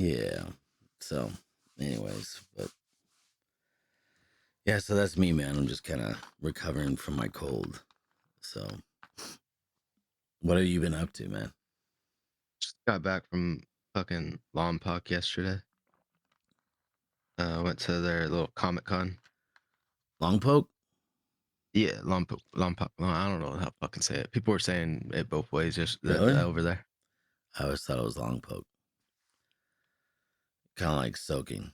Yeah. So, anyways, but yeah, so that's me, man. I'm just kind of recovering from my cold. So, what have you been up to, man? Just got back from fucking Lompoc yesterday. Went to their little Comic Con. Long poke? Yeah, Lompoc. I don't know how to fucking say it. People were saying it both ways just Really? over there. I always thought it was long poke. Kind of like soaking.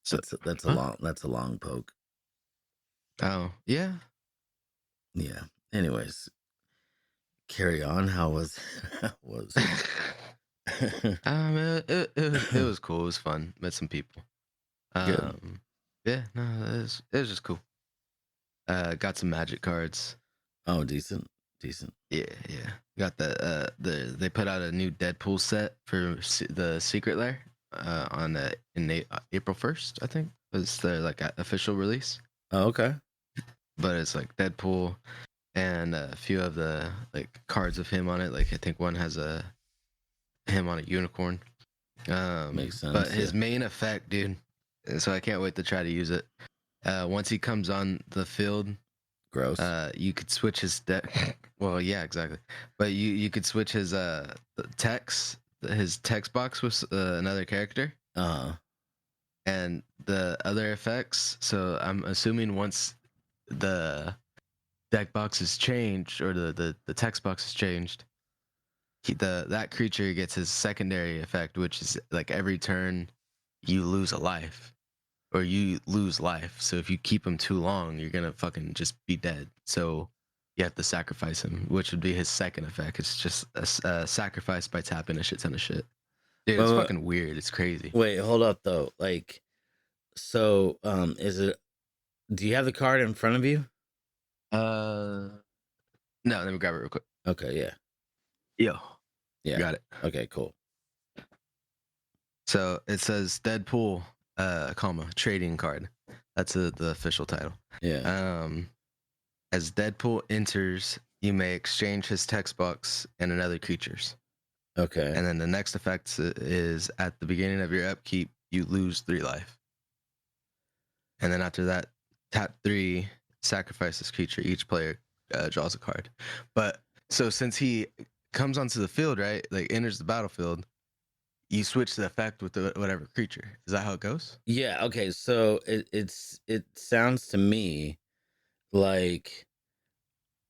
So, That's a huh? long poke. Oh, yeah. Yeah. Anyways, carry on. How was how was it? It was cool. It was fun. Met some people. Good. Um, yeah, no, it was just cool. Got some magic cards. Oh, decent. Decent. Yeah, yeah. Got they put out a new Deadpool set for the Secret Lair on April 1st, I think. Was their like official release. Oh, okay. But it's like Deadpool and a few of the like cards of him on it. Like I think one has a him on a unicorn. Makes But sense. his Yeah. main effect, dude. So I can't wait to try to use it. Once he comes on the field, Gross. you could switch his deck. Well, yeah, exactly. But you could switch his text box with another character Uh, and the other effects. So I'm assuming once the deck box is changed or the text box is changed, that creature gets his secondary effect, which is like every turn you lose a life or you lose life. So if you keep him too long, you're gonna fucking just be dead. So you have to sacrifice him, which would be his second effect. It's just a sacrifice by tapping a shit ton of shit. Dude, it's well, fucking weird. It's crazy. wait, hold up though. Like, so, is it? Do you have the card in front of you? Uh, no, let me grab it real quick. Okay. Yeah. Yo, Yeah. got it. Okay. Cool. So it says Deadpool, trading card. That's the official title. Yeah. Um, as Deadpool enters, you may exchange his text box and another creature's. Okay. And then the next effect is at the beginning of your upkeep, you lose 3 life. And then after that, tap 3, sacrifice this creature. Each player draws a card. But so since he comes onto the field, right, like enters the battlefield, you switch the effect with whatever creature. Is that how it goes? Yeah. Okay. So it sounds to me like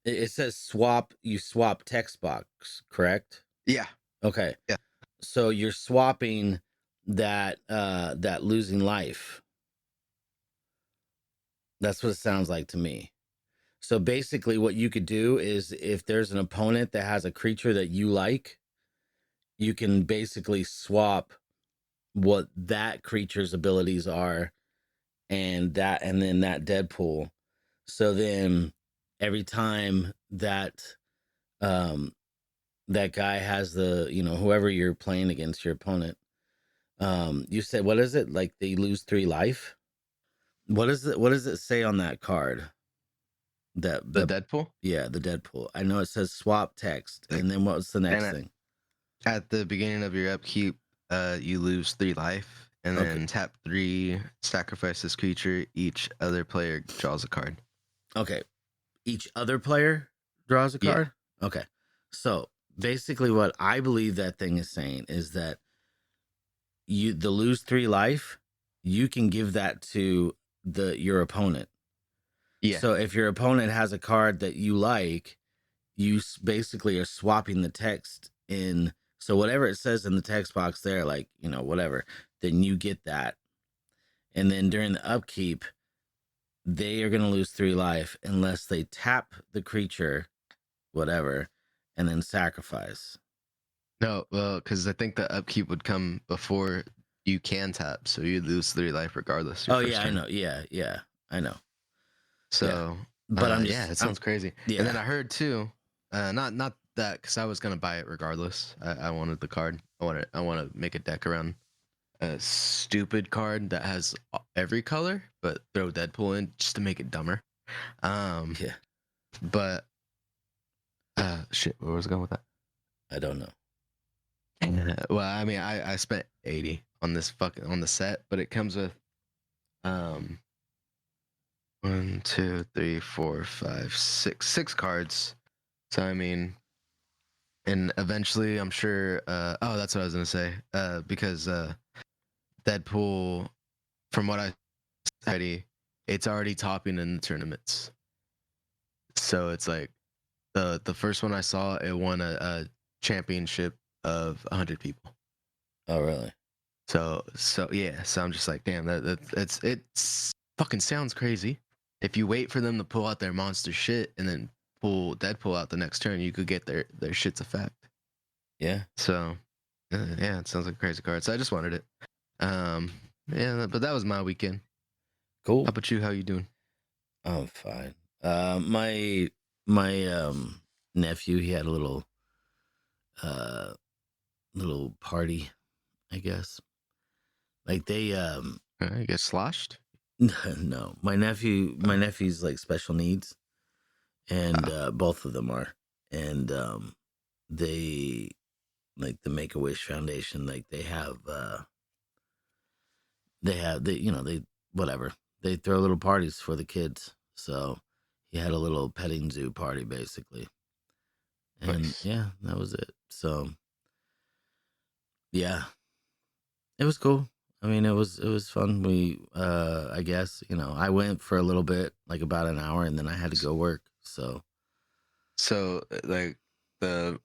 it says swap. You swap text box, correct? Yeah. Okay. Yeah. So you're swapping that losing life. That's what it sounds like to me. So basically, what you could do is if there's an opponent that has a creature that you like, you can basically swap what that creature's abilities are and then that Deadpool. So then every time um that guy has whoever you're playing against, your opponent, you said, what is it? Like they lose 3 life? What does it say on that card? That The the Deadpool? Yeah, the Deadpool. I know it says swap text, Like, and then what's the and next thing? at the beginning of your upkeep, you lose 3 life. And Okay. then tap 3, sacrifice this creature. Each other player draws a card. Okay. Each other player draws a Yeah. card? Okay. So basically what I believe that thing is saying is that the lose 3 life, you can give that to your opponent. Yeah. So if your opponent has a card that you like, you basically are swapping the text in. So whatever it says in the text box there, like, whatever, then you get that. And then during the upkeep, they are going to lose 3 life unless they tap the creature, whatever, and then sacrifice. No, well, because I think the upkeep would come before you can tap, so you lose 3 life regardless your Oh first yeah, I turn. know. Yeah, yeah, I know. Yeah, So, but yeah, it I'm sounds crazy. And then yeah. I heard too, not that because I was gonna buy it regardless. I wanted the card. I want to make a deck around a stupid card that has every color, but throw Deadpool in just to make it dumber. Um, Yeah, but shit, where was I going with that? I don't know. Well, I mean, I spent 80 on this on the set, but it comes with um 1, 2, 3, 4, 5, 6 cards. So I mean, and eventually I'm sure oh, that's what I was gonna say. Because Deadpool, from what I study, it's already topping in the tournaments. So it's like the first one I saw, it won a championship of 100 people. Oh, really? So yeah, so I'm just like, damn, it's fucking sounds crazy. If you wait for them to pull out their monster shit and then pull Deadpool out the next turn, you could get their shit's effect. Yeah. So yeah, it sounds like a crazy card. So I just wanted it. Yeah, but that was my weekend. Cool. How about you? How you doing? I'm fine. My nephew, he had a little party, I guess. Like they You get sloshed? no, my nephew's like special needs, and Oh, both of them are, and they like the Make a Wish Foundation, like they whatever, they throw little parties for the kids. So he had a little petting zoo party basically, and nice. yeah, that was it. So yeah, it was cool. I mean, it was fun. We I guess, I went for a little bit, like about an hour, and then I had to go work. So So like the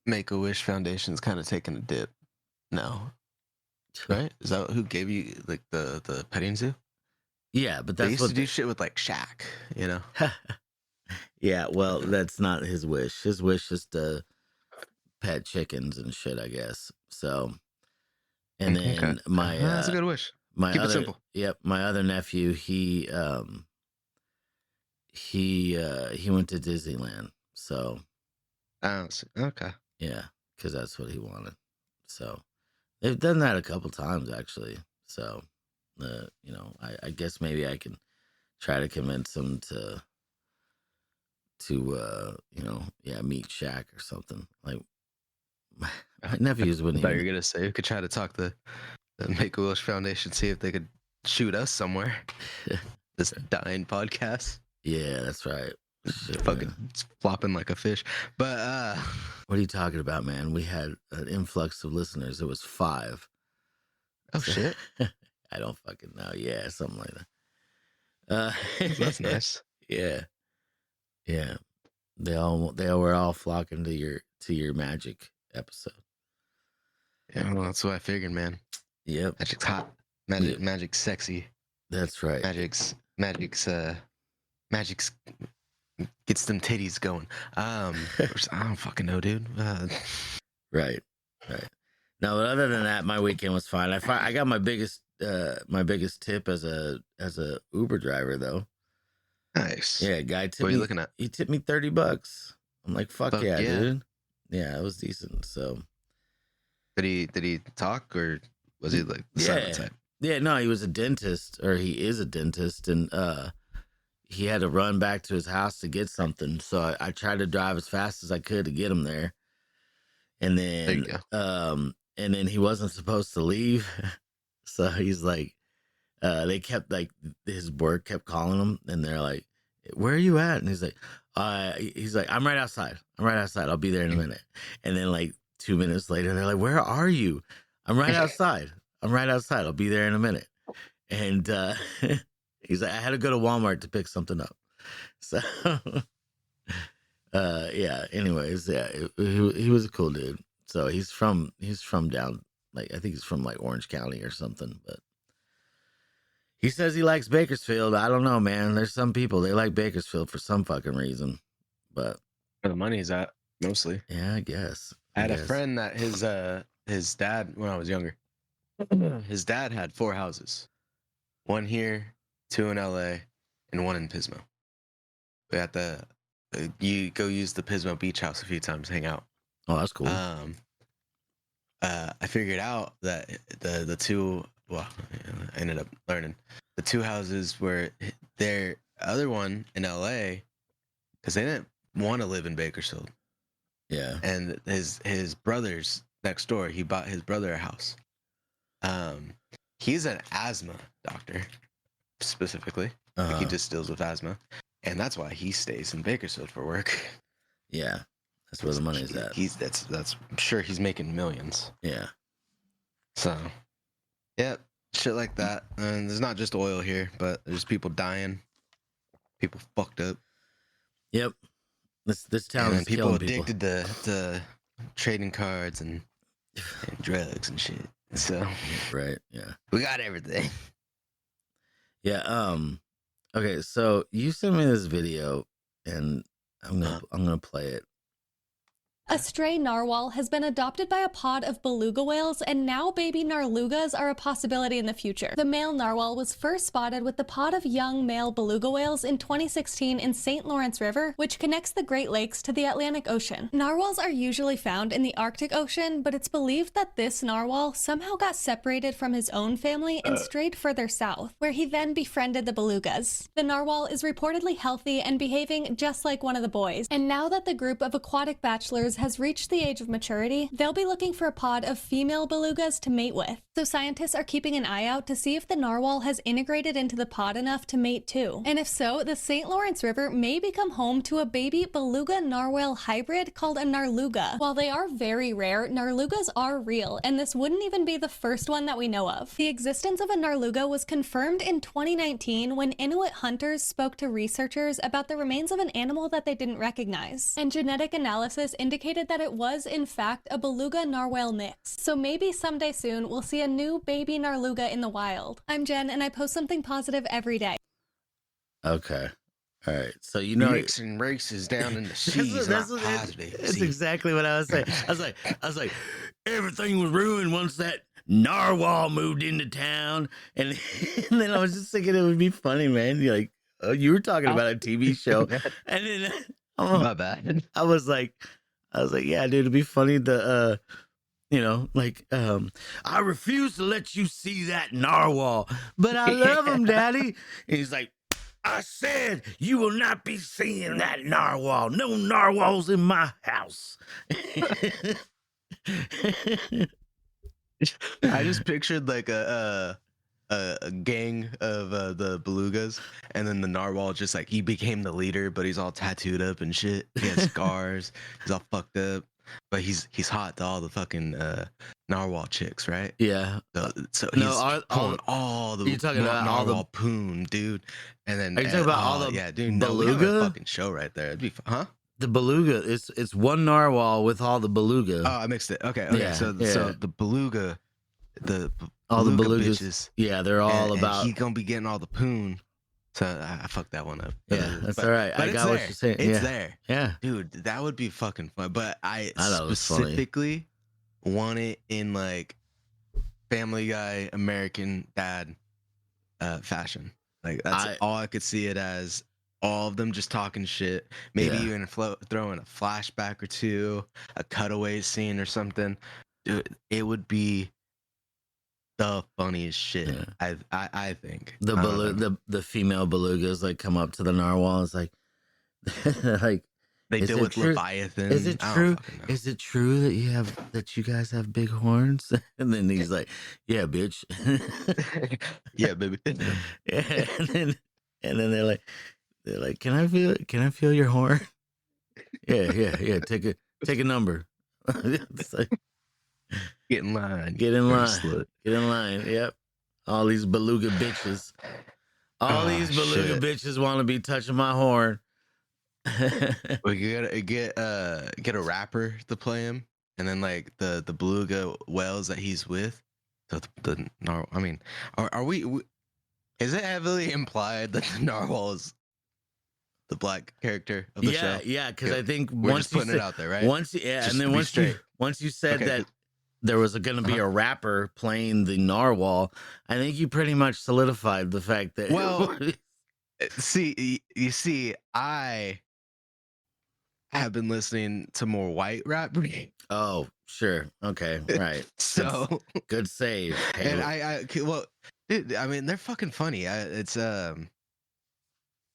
Make a Wish Foundation's kind of taking a dip now, right? Is that who gave you like the petting zoo? yeah, but They that's used to what do shit with like Shaq, you know? yeah, well, that's not his wish. His wish is to pet chickens and shit, I guess. So, and Okay, then my that's a good wish. my Keep it other simple. yep, my other nephew, he went to Disneyland. So, Okay. yeah, cuz that's what he wanted. So, they've done that a couple times actually. So, I guess maybe I can try to convince him to yeah, meet Shaq or something. Like my nephews I wouldn't thought you even. were gonna say we could try to talk the Make a Wish Foundation, see if they could shoot us somewhere. This dying podcast, Yeah, that's right. Shit, fucking man. flopping like a fish. But What are you talking about, man? We had an influx of listeners. It was 5. oh So, shit, I don't fucking know. Yeah, something like that. that's nice. Yeah, yeah. They all were all flocking to your magic episode. Yeah, well, that's what I figured, man. Yep. Magic's hot. Yep. Magic's sexy. That's right. Magic's gets them titties going. I don't fucking know, dude. Right. Right. No, but other than that, my weekend was fine. I got my biggest tip as a Uber driver though. Nice. Yeah, guy What tipped are you me. looking at? He tipped me $30. I'm like, fuck Fuck yeah, yeah. dude. Yeah, it was decent. So Did he talk, or was he like the silent yeah, type? yeah. No, he was a dentist, or he is a dentist, and he had to run back to his house to get something. So I tried to drive as fast as I could to get him there, and There you then go. he wasn't supposed to leave, so he's like, they kept like his work kept calling him, and they're like, "Where are you at?" And he's like, "I'm right outside. I'm right outside. I'll be there in a minute." And then like 2 minutes later, they're like, "Where are you?" "I'm right outside. I'm right outside. I'll be there in a minute." And he's like, "I had to go to Walmart to pick something up." So yeah. Anyways, yeah, he was a cool dude. So he's from down, like I think he's from like Orange County or something, but. He says he likes Bakersfield. I don't know, man. There's some people they like Bakersfield for some fucking reason. But Where the money's at, mostly. yeah, I guess. I I had a guess. friend that his dad, when I was younger, his dad had 4 houses. One here, 2 in LA, and 1 in Pismo. We had you go use the Pismo beach house a few times, hang out. Oh, that's cool. I figured out that the two, well, I ended up learning the 2 houses were their other one in LA, because they didn't want to live in Bakersfield, Yeah. and his brothers next door. He bought his brother a house. He's an asthma doctor specifically. Like he just deals with asthma, and that's why he stays in Bakersfield for work. Yeah, that's where the money's at. That's I'm sure he's making millions. Yeah. So, yeah, shit like that. And there's not just oil here, but there's people dying, people fucked up. Yep. This town is people killing addicted to trading cards and drugs and shit. So right, yeah, we got everything. Yeah. Okay, so you sent me this video, and I'm gonna play it. A stray narwhal has been adopted by a pod of beluga whales, and now baby narlugas are a possibility in the future. The male narwhal was first spotted with the pod of young male beluga whales in 2016 in St. Lawrence River, which connects the Great Lakes to the Atlantic Ocean. Narwhals are usually found in the Arctic Ocean, but it's believed that this narwhal somehow got separated from his own family and strayed further south, where he then befriended the belugas. The narwhal is reportedly healthy and behaving just like one of the boys, and now that the group of aquatic bachelors has reached the age of maturity, they'll be looking for a pod of female belugas to mate with. So scientists are keeping an eye out to see if the narwhal has integrated into the pod enough to mate too. And if so, the St. Lawrence River may become home to a baby beluga narwhal hybrid called a narluga. While they are very rare, narlugas are real, and this wouldn't even be the first one that we know of. The existence of a narluga was confirmed in 2019 when Inuit hunters spoke to researchers about the remains of an animal that they didn't recognize. And genetic analysis indicated that it was, in fact, a beluga narwhal mix. So maybe someday soon we'll see a new baby narluga in the wild. I'm Jen, and I post something positive every day. Okay. All right. So you know, mixing races down in the seas. That's exactly what I was saying. I was like, everything was ruined once that narwhal moved into town, and then I was just thinking it would be funny, man. You're like, oh, you were talking about a TV show, and then my bad. I was like, yeah, dude, it'd be funny to, I refuse to let you see that narwhal, but I love him, Daddy. And he's like, I said you will not be seeing that narwhal. No narwhals in my house. I just pictured like a gang of the belugas, and then the narwhal just like he became the leader, but he's all tattooed up and shit. He has scars. He's all fucked up, but he's hot to all the fucking narwhal chicks, right? Yeah. So he's pulling all the you're talking about all narwhal poon, dude. And then are you talking about all the dude, beluga? No, we have a fucking show right there. It'd be huh? The beluga, it's one narwhal with all the beluga. Oh, I mixed it. Okay. Yeah, so the beluga, all the belugas, bitches, yeah, they're all about. And he gonna be getting all the poon. So I fucked that one up. Yeah, that's all right. I got what you're saying. It's there. Yeah, dude, that would be fucking fun. But I know, specifically want it in like Family Guy, American Dad fashion. Like that's all I could see it as. All of them just talking shit. Maybe even throw in a flashback or two, a cutaway scene or something. Dude, it would be the funniest shit. Yeah. I think the female belugas like come up to the narwhal. It's like like they deal with Leviathan. Is it true? Is it true that you guys have big horns? And then he's like, "Yeah, bitch." Yeah, baby. Yeah, and then they're like, "Can I feel your horn?" Yeah. Take a number. It's like, get in line. Get in line. Yep. All these beluga bitches. Bitches want to be touching my horn. We gotta get a rapper to play him, and then like the beluga whales that he's with. So the narwhal. I mean, are we? Is it heavily implied that the narwhal is the black character of the show? Yeah, because I think we're just putting it out there, right? Once you said that there was going to be a rapper playing the narwhal, I think you pretty much solidified the fact that. Well, you see, I have been listening to more white rap. Oh, sure, okay, right. So good save. And well, dude, I mean, they're fucking funny. It's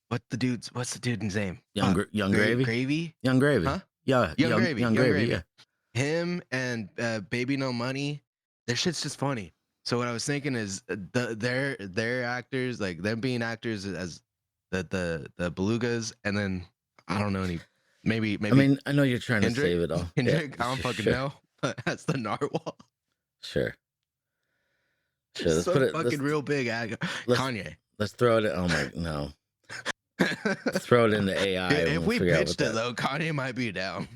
what's the dude's name? Young Gravy. Gravy. Young Gravy. Huh? Yeah. Young Gravy. Yeah. him and Baby No Money, their shit's just funny. So what I was thinking is their actors, like them being actors as the belugas, and then I don't know any maybe I mean, I know you're trying to Kendrick. save it all. Kendrick, I don't fucking sure, know, but that's the narwhal. Sure. Sure. Let's So put it. fucking real big. let's- Kanye. Let's throw it. Oh my no. Throw it into AI. and If we'll we figure out pitched what it though, Kanye might be down.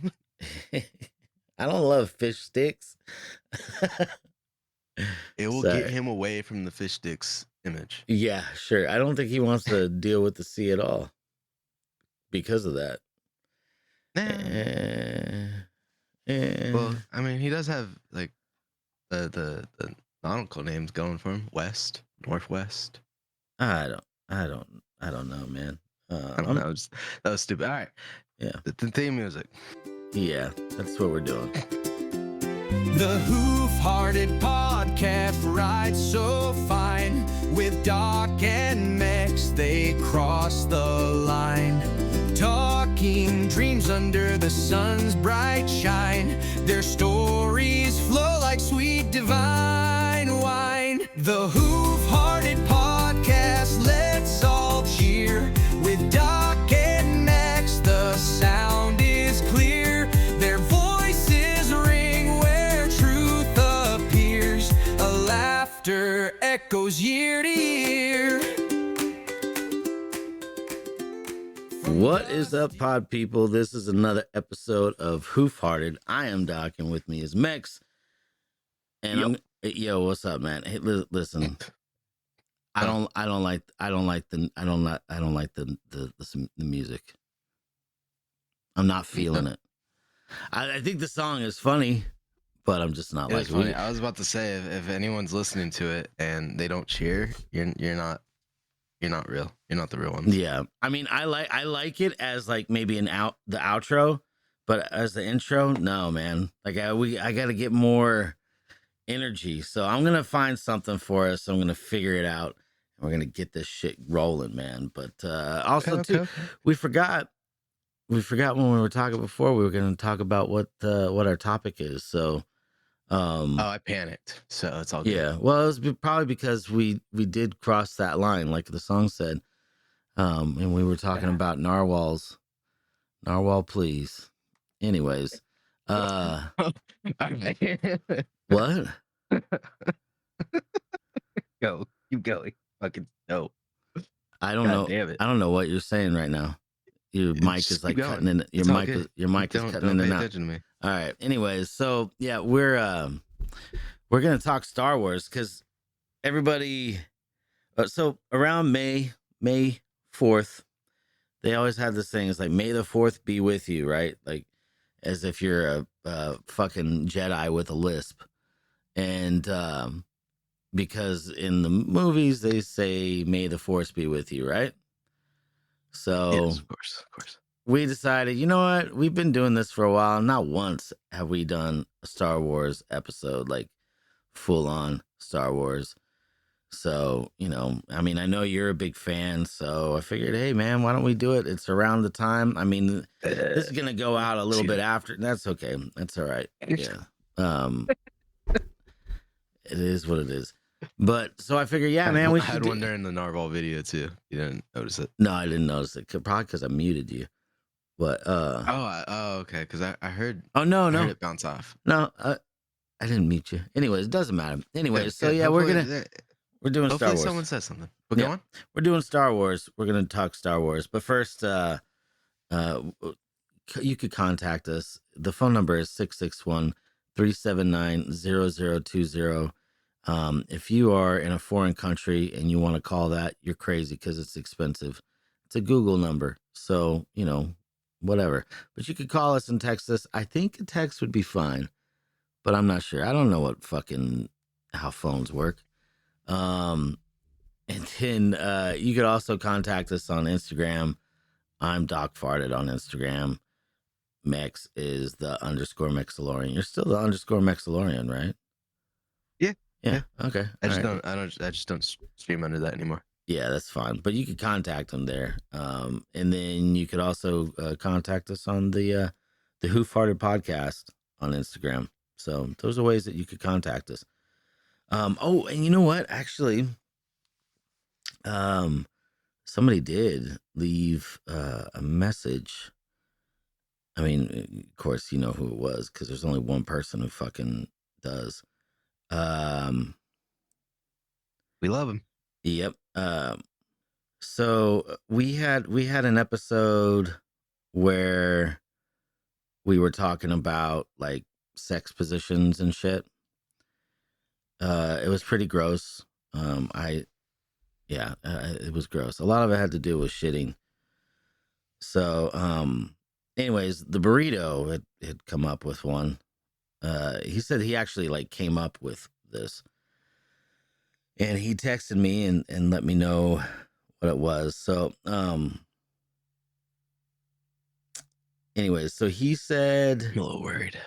I don't love fish sticks. It will Sorry. get him away from the fish sticks image. Yeah, sure. I don't think he wants to deal with the sea at all because of that. Well, I mean, he does have like the nautical names going for him. West, Northwest. I don't know, man. I don't know. That was stupid. All right. Yeah. The theme music. Yeah, that's what we're doing. The Hoof-Hearted Podcast rides so fine. With Doc and Mex, they cross the line. Talking dreams under the sun's bright shine. Their stories flow like sweet divine wine. The Hoof-Hearted Podcast, let's all cheer. With Doc and Max, the sound is clear. Their voices ring where truth appears. A laughter echoes year to year. What is up, pod people? This is another episode of Hoof-Hearted. I am Doc, and with me is Mex. And yo, what's up, man? Hey, listen, I don't like the music. I'm not feeling it. I think the song is funny, but I'm just not It's like funny. I was about to say if anyone's listening to it and they don't cheer, you're not real. You're not the real one. Yeah, I mean, I like it as like maybe the outro, but as the intro, no, man. Like I got to get more energy, so I'm gonna find something for us. I'm gonna figure it out, and we're gonna get this shit rolling, man. But also too, we forgot when we were talking before. We were gonna talk about what our topic is. So, I panicked, so it's all good. yeah. Well, it was probably because we did cross that line, like the song said. And we were talking about narwhals. Narwhal, please. Anyways, what? Go, keep going. Fucking no. I don't God know. damn it. I don't know what you're saying right now. Your mic Just is like keep going. cutting in. Your It's all mic good. your mic is Don't cutting in pay and out. attention to me. All right. Anyways, so yeah, we're gonna talk Star Wars because everybody. So around May 4th, they always have this thing. It's like May the 4th be with you, right? Like as if you're a fucking Jedi with a lisp, and because in the movies they say May the Force be with you, right? So Yes, of course. we decided, you know what? We've been doing this for a while. Not once have we done a Star Wars episode, like full on Star Wars. So, I mean, I know you're a big fan, so I figured, hey, man, why don't we do it? It's around the time. I mean, this is going to go out a little bit after. That's okay. That's all right. Yeah. It is what it is. But so I figured, yeah, man, we I should had one during the narwhal video too. You didn't notice it? No, I didn't notice it. Probably because I muted you. But Oh, okay. Because I heard. oh no, I heard no, it bounce off. no, I didn't mute you. Anyways, it doesn't matter. Anyways, Good, so good. yeah, Hopefully- we're doing Star Hopefully Wars. someone says something. But Yeah. go on. We're doing Star Wars. We're gonna talk Star Wars. But first, you could contact us. The phone number is 661-379-0020. If you are in a foreign country and you want to call that, you're crazy because it's expensive. It's a Google number, so whatever. But you could call us and text us. I think a text would be fine, but I'm not sure. I don't know how phones work. And then you could also contact us on Instagram. I'm Doc Farted on Instagram. Mex is the _Mexalorian. You're still the _Mexalorian, right? Yeah. Okay. I just All right. I just don't stream under that anymore. Yeah, that's fine. But you could contact them there. And then you could also contact us on the Hoof-Hearted Podcast on Instagram. So those are ways that you could contact us. Oh, and you know what? Actually, somebody did leave a message. I mean, of course, you know who it was because there's only one person who fucking does. We love him. Yep. So we had an episode where we were talking about like sex positions and shit. It was pretty gross. It was gross. A lot of it had to do with shitting. So, anyways, the burrito had come up with one. He said he actually like came up with this, and he texted me and let me know what it was. So, anyways, so he said, I'm a little worried.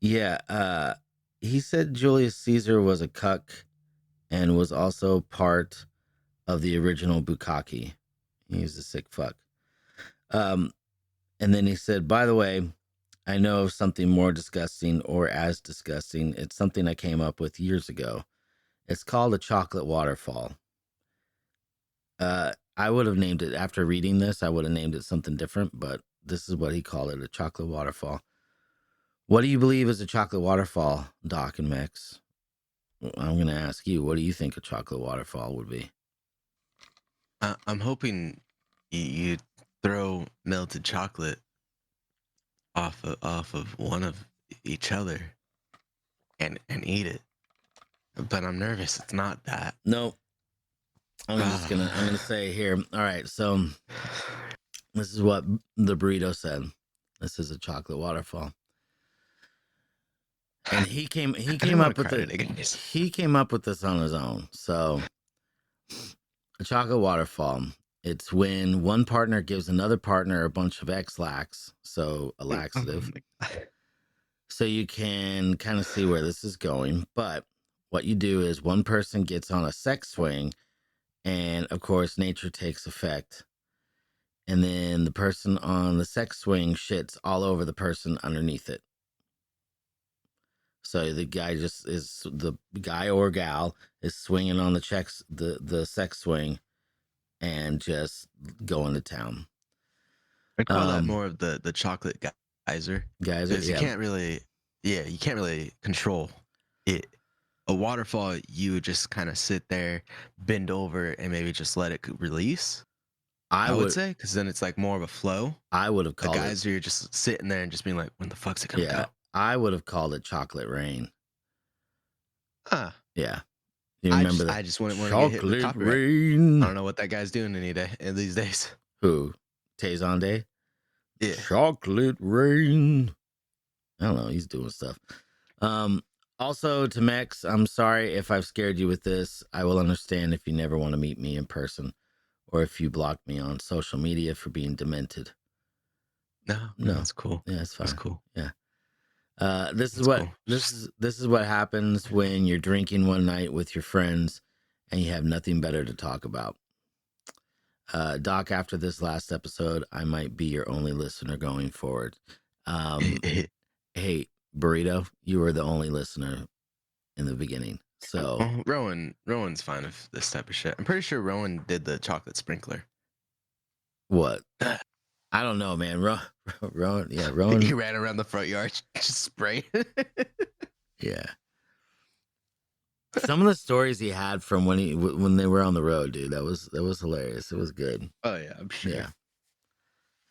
yeah, he said Julius Caesar was a cuck and was also part of the original Bukkake. He's a sick fuck. And then he said, by the way, I know of something more disgusting or as disgusting. It's something I came up with years ago. It's called a chocolate waterfall. I would have named it, after reading this, I would have named it something different, but this is what he called it, a chocolate waterfall. What do you believe is a chocolate waterfall, Doc and Mex? I'm going to ask you, what do you think a chocolate waterfall would be? I'm hoping you throw melted chocolate off of one of each other and eat it. But I'm nervous. It's not that. No. I'm gonna say here. All right, so this is what the burrito said. This is a chocolate waterfall. And he came up with it. He came up with this on his own. So a chocolate waterfall. It's when one partner gives another partner a bunch of X-Lax, so a laxative. So you can kind of see where this is going. But what you do is one person gets on a sex swing, and of course nature takes effect. And then the person on the sex swing shits all over the person underneath it. So the guy or gal is swinging on the sex swing and just going to town. I call that more of the chocolate geyser. Geyser, You can't really control it. A waterfall, you would just kind of sit there, bend over, and maybe just let it release. I would say, because then it's like more of a flow. I would have called the geyser, you're just sitting there and just being like, when the fuck's it coming out? I would have called it chocolate rain. Huh. Yeah. You remember that? I just wouldn't want to get hit with chocolate copyright. rain. I don't know what that guy's doing these days. Who? Tayson Day? Yeah. Chocolate rain. I don't know. He's doing stuff. Also, to Mex, I'm sorry if I've scared you with this. I will understand if you never want to meet me in person or if you block me on social media for being demented. No, that's cool. Yeah, it's fine. That's cool. Yeah. This is what happens when you're drinking one night with your friends and you have nothing better to talk about. Doc, after this last episode, I might be your only listener going forward. Hey, Burrito, you were the only listener in the beginning. So Rowan's fine with this type of shit. I'm pretty sure Rowan did the chocolate sprinkler. What? I don't know, man. Rowan. He ran around the front yard just spraying. Yeah. Some of the stories he had from when they were on the road, dude, that was hilarious. It was good. Oh yeah, I'm sure. Yeah,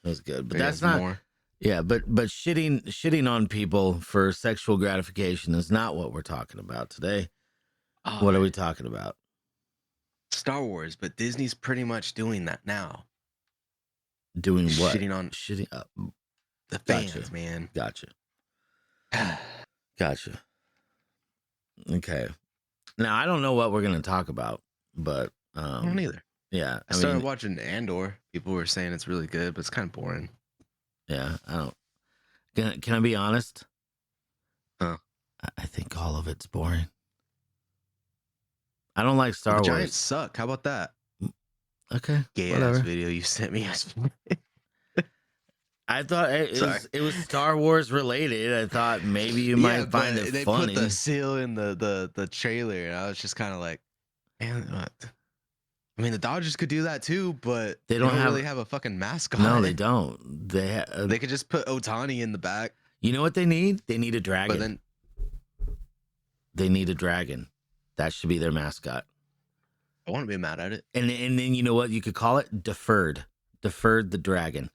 it was good. But that's not more. Yeah, but shitting on people for sexual gratification is not what we're talking about today. Oh, what are we talking about? Star Wars, but Disney's pretty much doing that now. Doing what? Shitting the fans, man. Gotcha. Okay. Now I don't know what we're gonna talk about, but I don't either. Yeah, I started watching Andor. People were saying it's really good, but it's kind of boring. Yeah, I don't. Can I be honest? Huh? I think all of it's boring. I don't like Star Wars. Giants suck. How about that? Okay. Gay ass video you sent me. I thought Sorry. it was Star Wars related. I thought maybe you Yeah, might find but it they funny. put the seal in the trailer, and I was just kind of like, man, what? I mean, the Dodgers could do that too, but They they don't don't have- really have a fucking mascot. No, they don't. They could just put Otani in the back, You know what they need? They need a dragon. but then They need a dragon. That should be their mascot. I won't be mad at it. And then you know what you could call it? Deferred the dragon,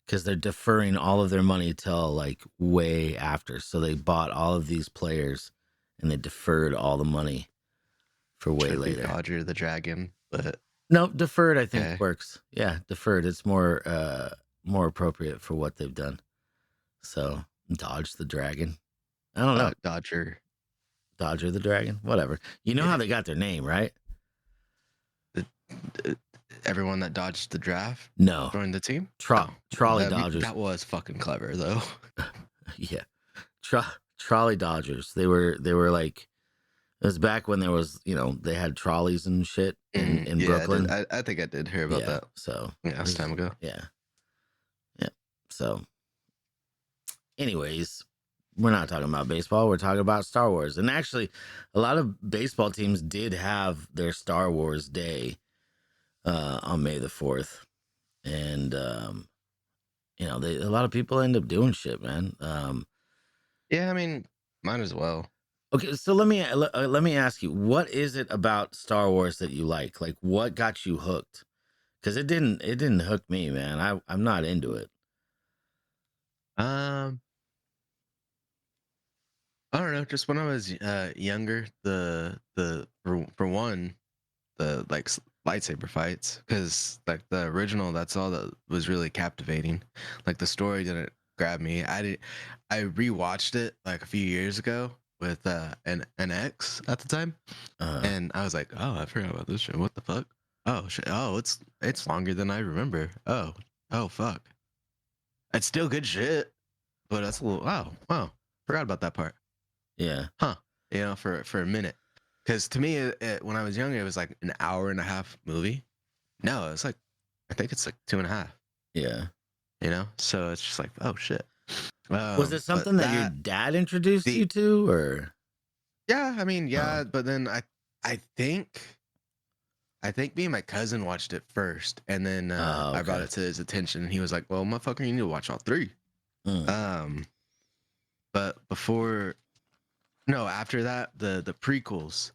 because they're deferring all of their money till like way after. So they bought all of these players, and they deferred all the money for way Should be later. Dodger the Dragon, but No, deferred I think Okay. works. Yeah, deferred. It's more appropriate for what they've done. So Dodge the dragon. I don't know. Dodger. Dodger the dragon. Whatever. You know how they got their name, right? Everyone that dodged the draft No. joined the team. Trolley That- Dodgers. That was fucking clever though. Yeah. Trolley Dodgers. They were like, it was back when there was, they had trolleys and shit in Yeah, Brooklyn. I think I did hear about yeah. that. So Yeah, that's time ago. yeah. Yeah. So anyways, we're not talking about baseball. We're talking about Star Wars. And actually, a lot of baseball teams did have their Star Wars day on May the 4th. And, a lot of people end up doing shit, man. Yeah, I mean, might as well. Okay, so let me ask you, what is it about Star Wars that you like? Like, what got you hooked? Because it didn't hook me, man. I'm not into it. I don't know. Just when I was younger, for one, the like lightsaber fights, because like the original, that's all that was really captivating. Like the story didn't grab me. I rewatched it like a few years ago with an X at the time, and I was like, oh, I forgot about this shit. What the fuck? Oh shit. Oh, it's longer than I remember. Oh fuck. It's still good shit, but that's a little wow. Forgot about that part. Yeah. For a minute, because to me, when I was younger, it was like an hour and a half movie. No, it's like, I think it's like 2.5. Yeah. So it's just like, oh shit. Was it but something that your dad introduced you to, or? Yeah, I mean, yeah, but then I think me and my cousin watched it first, and then I brought okay. it to his attention, and he was like, "Well, motherfucker, you need to watch all 3." But after that, the prequels,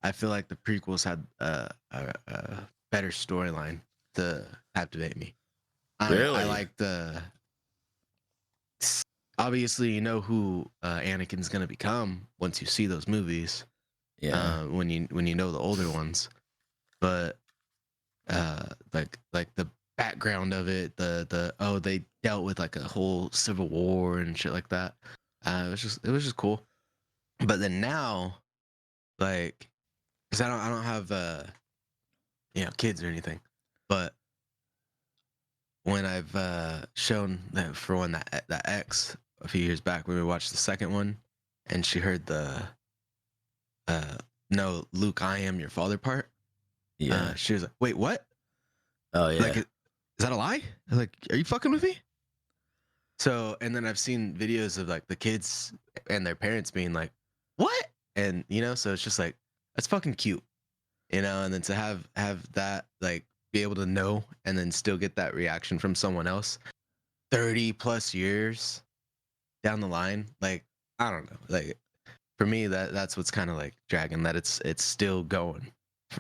I feel like the prequels had a better storyline to captivate me. Really? I like obviously you know who Anakin's gonna become once you see those movies. Yeah. When you know the older ones, but like the background of it, they dealt with like a whole civil war and shit like that. It was just cool. But then now, like, because I don't have kids or anything, but when I've shown that for one that X a few years back when we watched the second one, and she heard the no, Luke, I am your father part. Yeah. She was like, wait, what? Oh yeah. Like, is that a lie? I was like, are you fucking with me? So, and then I've seen videos of like the kids and their parents being like, what? And so it's just like, that's fucking cute, and then to have that, like, be able to know and then still get that reaction from someone else 30 plus years down the line, like, I don't know, like, for me, that's what's kind of like dragging, that it's still going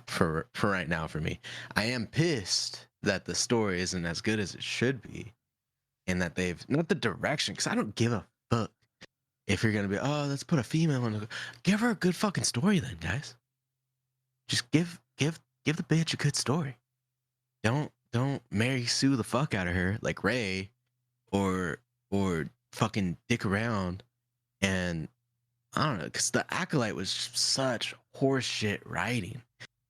for right now for me. I am pissed that the story isn't as good as it should be, and that they've not the direction, because I don't give a fuck if you're gonna be, oh, let's put a female in. Give her a good fucking story then, guys. Just give the bitch a good story. Don't Mary Sue the fuck out of her like Ray, or fucking dick around. And I don't know, because the Acolyte was such horseshit writing.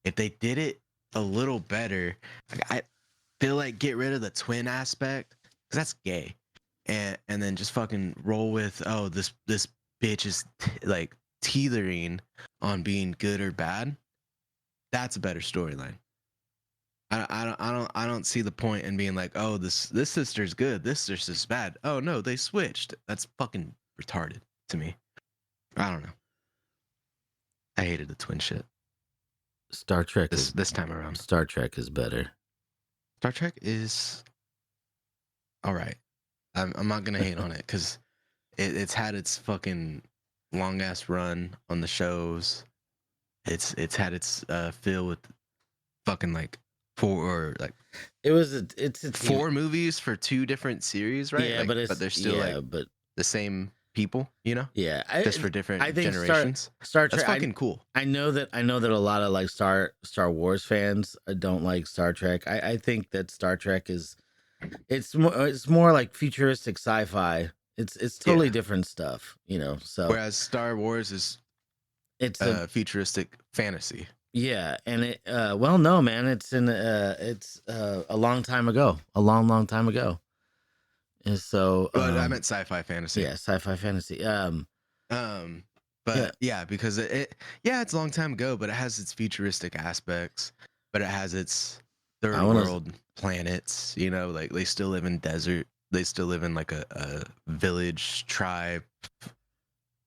If they did it a little better, like, I feel like get rid of the twin aspect, because that's gay, and then just fucking roll with, oh, this bitch is like teetering on being good or bad. That's a better storyline. I don't see the point in being like, oh, this sister's good, this sister's bad. Oh no, they switched. That's fucking retarded to me. I don't know. I hated the twin shit Star Trek this time around. Star Trek is better. Star Trek is all right. I'm not gonna hate on it because it's had its fucking long ass run on the shows. It's had its fill with fucking like It's four movies for two different series, right? Yeah, Like, but they're still like the same people, you know, just for different I think generations. Star That's Trek. fucking cool. I know that a lot of like Star Wars fans don't like Star Trek. I think that Star Trek it's more like futuristic sci-fi. It's totally different stuff, you know. So Whereas Star Wars is it's futuristic fantasy. yeah, and it well, no, man, it's a long time ago, a long time ago. And so But I meant sci-fi fantasy. yeah, sci-fi fantasy. But yeah, because it's a long time ago, but it has its futuristic aspects, but it has its third world planets, you know, like they still live in desert, they still live in like a village tribe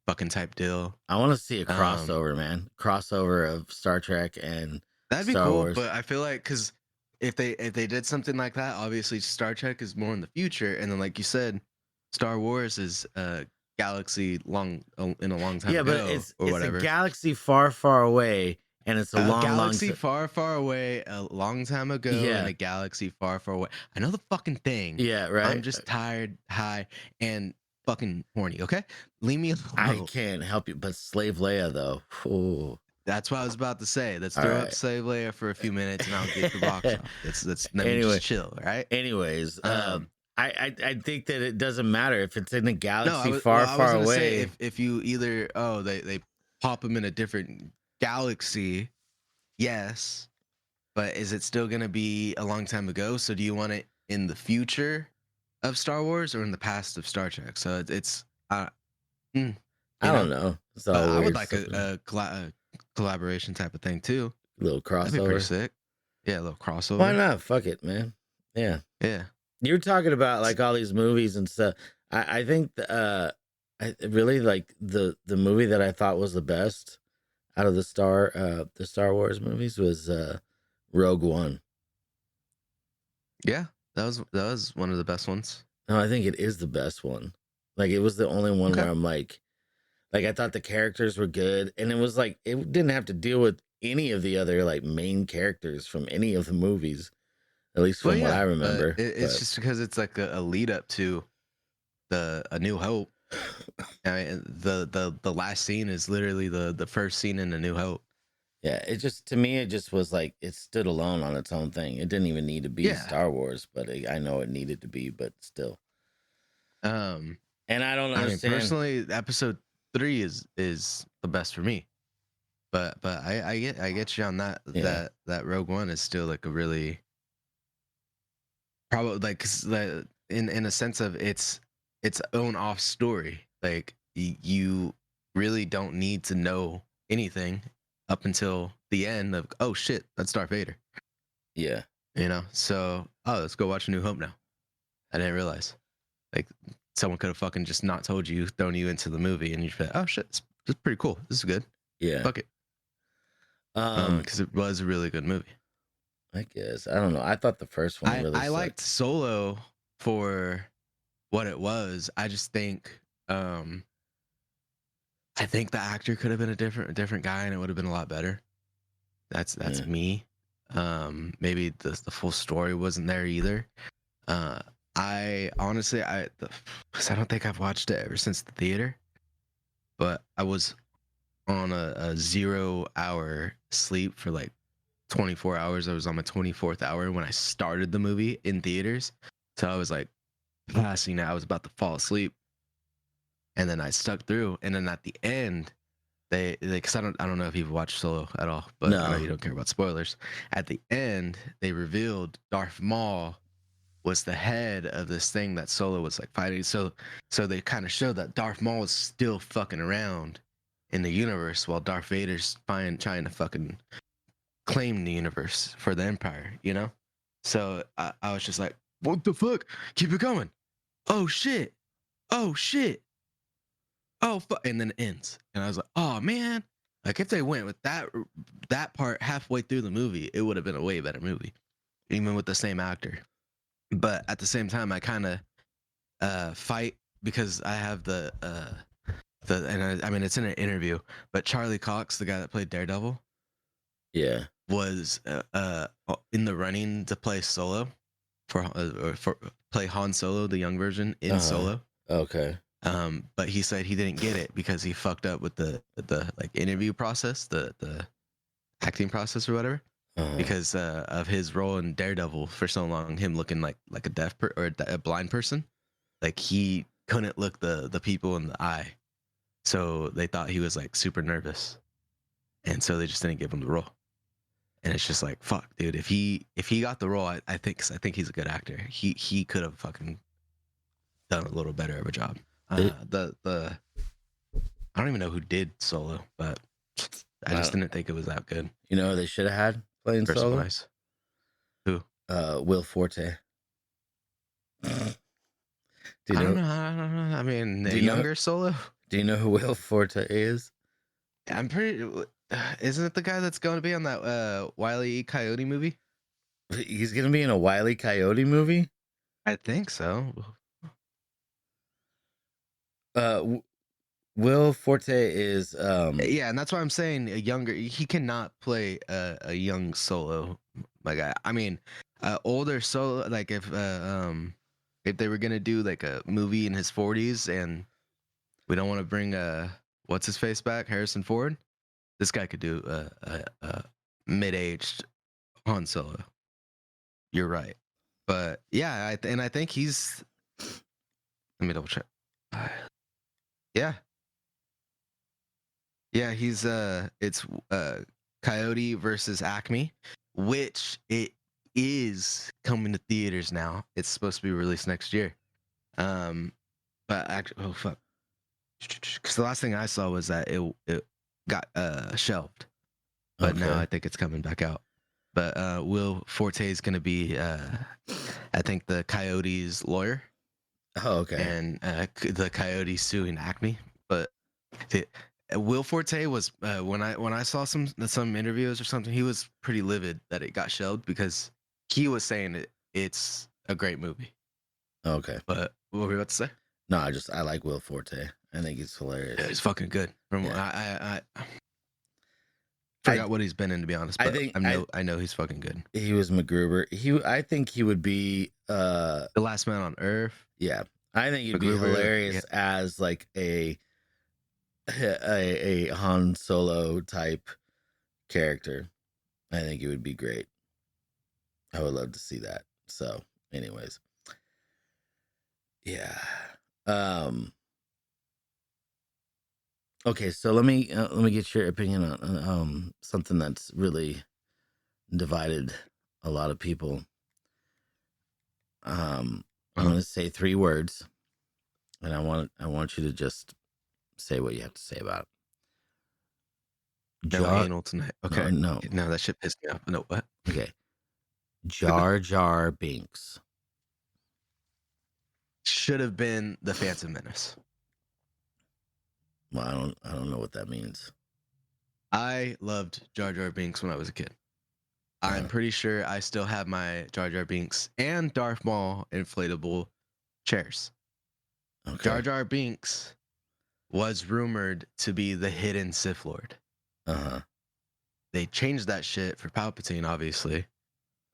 fucking type deal. I want to see a crossover, man. Crossover of Star Trek and that'd be Star cool, Wars. but I feel like because if they did something like that, obviously Star Trek is more in the future, and then like you said, Star Wars is galaxy in a long time yeah, ago, but it's whatever. a galaxy far, far away, and it's a long galaxy far, far away a long time ago, Yeah. and a galaxy far, far away. I know the fucking thing. Yeah, right. I'm just tired, high, and fucking horny. Okay, leave me alone. I can't help you, but Slave Leia though. Ooh. That's what I was about to say. Let's All throw right. up Slave Leia for a few minutes, and I'll get the box off. Let's let me Anyway. just chill, right? Anyways, I think that it doesn't matter if it's in a galaxy I was far gonna away. say, if you either they pop them in a different galaxy, yes, but is it still gonna be a long time ago? So do you want it in the future of Star Wars or in the past of Star Trek? So it's I don't know. It's all I would weird like stuff. a collaboration type of thing too. Little That'd be pretty crossover. sick. Yeah, a little crossover. Why not? Fuck it, man. Yeah. Yeah. You're talking about like all these movies and stuff. I think I really like the movie that I thought was the best out of the Star Wars movies was Rogue One. Yeah, that was one of the best ones. No, I think it is the best one. Like it was the only one Okay. where I'm like I thought the characters were good, and it was like it didn't have to deal with any of the other like main characters from any of the movies, at least from what I but remember. it's just because it's like a lead up to A New Hope. I mean, the last scene is literally the first scene in A New Hope. Yeah, it just to me it just was like it stood alone on its own thing. It didn't even need to be Yeah. Star Wars, but I know it needed to be, but still. Um, And I don't I mean, understand. personally, episode 3 is the best for me. But I get you on that. Yeah. That Rogue One is still like a really probably like 'cause in a sense of its own off story. Like you really don't need to know anything up until the end of, oh shit, that's Darth Vader. Yeah. You know, so let's go watch A New Hope now. I didn't realize, like, someone could have fucking just not told you, thrown you into the movie, and you'd be like, oh shit, this is pretty cool. This is good. Yeah. Fuck it, because it was a really good movie. I guess. I don't know. I thought the first one really I sucked. liked Solo for what it was. I just think, I think the actor could have been a different guy, and it would have been a lot better. That's Yeah. me. Maybe the full story wasn't there either. I honestly, because I don't think I've watched it ever since the theater, but I was on a 0-hour sleep for like 24 hours. I was on my 24th hour when I started the movie in theaters. So I was like passing out. I was about to fall asleep. And then I stuck through. And then at the end, because I don't know if you've watched Solo at all, but I know No. you don't care about spoilers. At the end, they revealed Darth Maul was the head of this thing that Solo was like fighting. So they kind of showed that Darth Maul was still fucking around in the universe while Darth Vader's trying to fucking claim the universe for the Empire, you know? So I was just like, what the fuck? Keep it going. Oh shit. Oh shit. Oh fuck. And then it ends. And I was like, oh man. Like if they went with that part halfway through the movie, it would have been a way better movie, even with the same actor. But at the same time, I kind of fight because I have I mean it's in an interview, but Charlie Cox, the guy that played Daredevil, Yeah. was in the running to play Solo for play Han Solo, the young version in Solo. Okay. But he said he didn't get it because he fucked up with the like interview process, the acting process or whatever, because of his role in Daredevil for so long, him looking like a a blind person, like he couldn't look the people in the eye, so they thought he was like super nervous, and so they just didn't give him the role. And it's just like, fuck, dude. If he got the role, I think he's a good actor. He could have fucking done a little better of a job. The I don't even know who did Solo, but I just didn't think it was that good. You know who they should have had playing Solo? Wise. Who? Will Forte. Do you I know? don't know. I mean, Do the you know- younger Solo. Do you know who Will Forte is? I'm pretty. Isn't it the guy that's going to be on that Wile E. Coyote movie? He's gonna be in a Wile E. Coyote movie. I think so. Will Forte is Yeah, and that's why I'm saying a younger. He cannot play a young Solo, my guy. I mean, older Solo. Like if they were gonna do like a movie in his 40s, and we don't want to bring what's his face back, Harrison Ford. This guy could do a mid-aged Han Solo. You're right, but yeah, I think he's. Let me double check. Yeah. Yeah, he's it's Coyote versus Acme, which it is coming to theaters now. It's supposed to be released next year. But actually, oh fuck. Cuz the last thing I saw was that it got shelved. But now Okay. I think it's coming back out. But Will Forte is going to be I think the Coyote's lawyer. Oh, okay. And the Coyote suing Acme. But Will Forte was when I saw some interviews or something, he was pretty livid that it got shelved because he was saying it's a great movie. Okay. But what were we about to say? No, I like Will Forte. I think he's hilarious. Yeah, he's fucking good. From Yeah. I forgot what he's been in, to be honest. But I know he's fucking good. He was MacGruber. I think he would be The Last Man on Earth. yeah. I think he'd be MacGruber, hilarious as like a Han Solo type character. I think it would be great. I would love to see that. So, anyways. Yeah. Okay, so let me get your opinion on something that's really divided a lot of people. I'm going to say 3 words, and I want you to just say what you have to say about it. No anal tonight. Okay. No. No, that shit pissed me off. No, what? Okay. Jar Jar Binks. Should have been the Phantom Menace. Well, I don't know what that means. I loved Jar Jar Binks when I was a kid. I'm pretty sure I still have my Jar Jar Binks and Darth Maul inflatable chairs. Okay. Jar Jar Binks was rumored to be the hidden Sith Lord. Uh-huh. They changed that shit for Palpatine, obviously,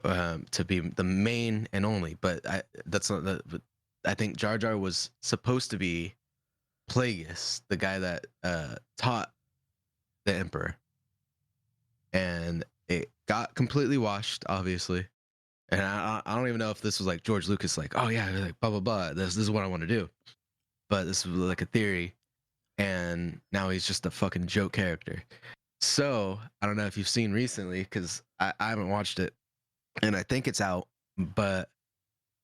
to be the main and only. But that's not the. I think Jar Jar was supposed to be Plagueis, the guy that taught the Emperor, and it got completely washed, obviously. And I don't even know if this was like George Lucas, like, oh yeah, like blah blah blah. This is what I want to do, but this was like a theory, and now he's just a fucking joke character. So I don't know if you've seen recently, because I haven't watched it, and I think it's out, but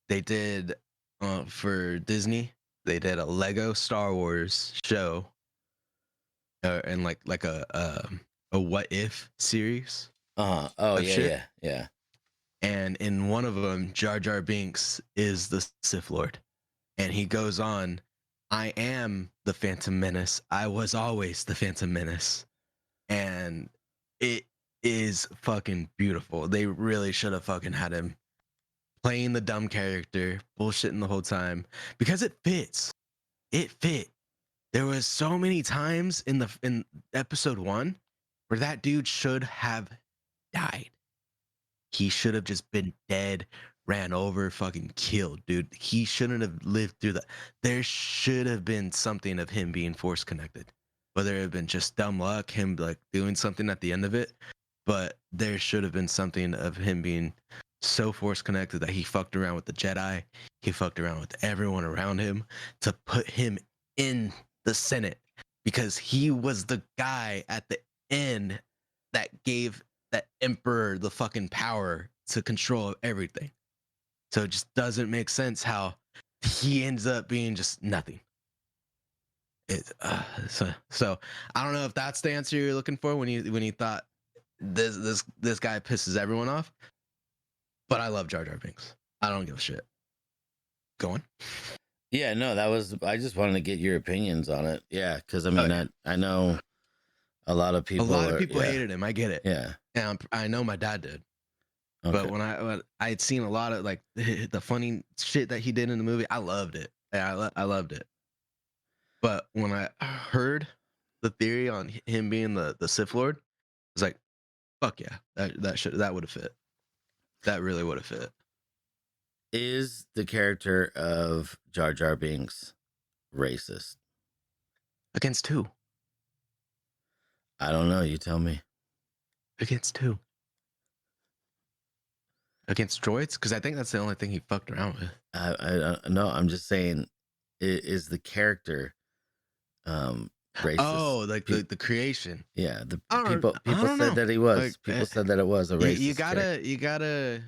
they did for Disney. They did a Lego Star Wars show, and like a what if series Oh of yeah, shit. yeah, yeah. And in one of them, Jar Jar Binks is the Sith Lord. And he goes on, I am the Phantom Menace. I was always the Phantom Menace. And it is fucking beautiful. They really should have fucking had him playing the dumb character, bullshitting the whole time, because it fits. It fit. There was so many times in episode 1 where that dude should have died. He should have just been dead, ran over, fucking killed, dude. He shouldn't have lived through that. There should have been something of him being force connected, whether it have been just dumb luck, him like doing something at the end of it, but there should have been something of him being so force connected that he fucked around with the Jedi, he fucked around with everyone around him to put him in the Senate, because he was the guy at the end that gave that emperor the fucking power to control everything. So it just doesn't make sense how he ends up being just nothing. So I don't know if that's the answer you're looking for when you thought this guy pisses everyone off. But I love Jar Jar Binks. I don't give a shit. Go on. Yeah, no, that was. I just wanted to get your opinions on it. Yeah, because I mean, yeah. I know a lot of people. Yeah. hated him. I get it. Yeah, and I know my dad did. okay. But when I had seen a lot of like the funny shit that he did in the movie, I loved it. I loved it. But when I heard the theory on him being the Sith Lord, I was like, fuck yeah, that would have fit. That really would have fit. Is the character of Jar Jar Binks racist? Against who? I don't know. You tell me. Against who? Against droids? Because I think that's the only thing he fucked around with. I no. I'm just saying, is the character racist? Oh, like the creation. Yeah, the I don't- people I don't said know. that he was. Like, People said that it was a racist. You gotta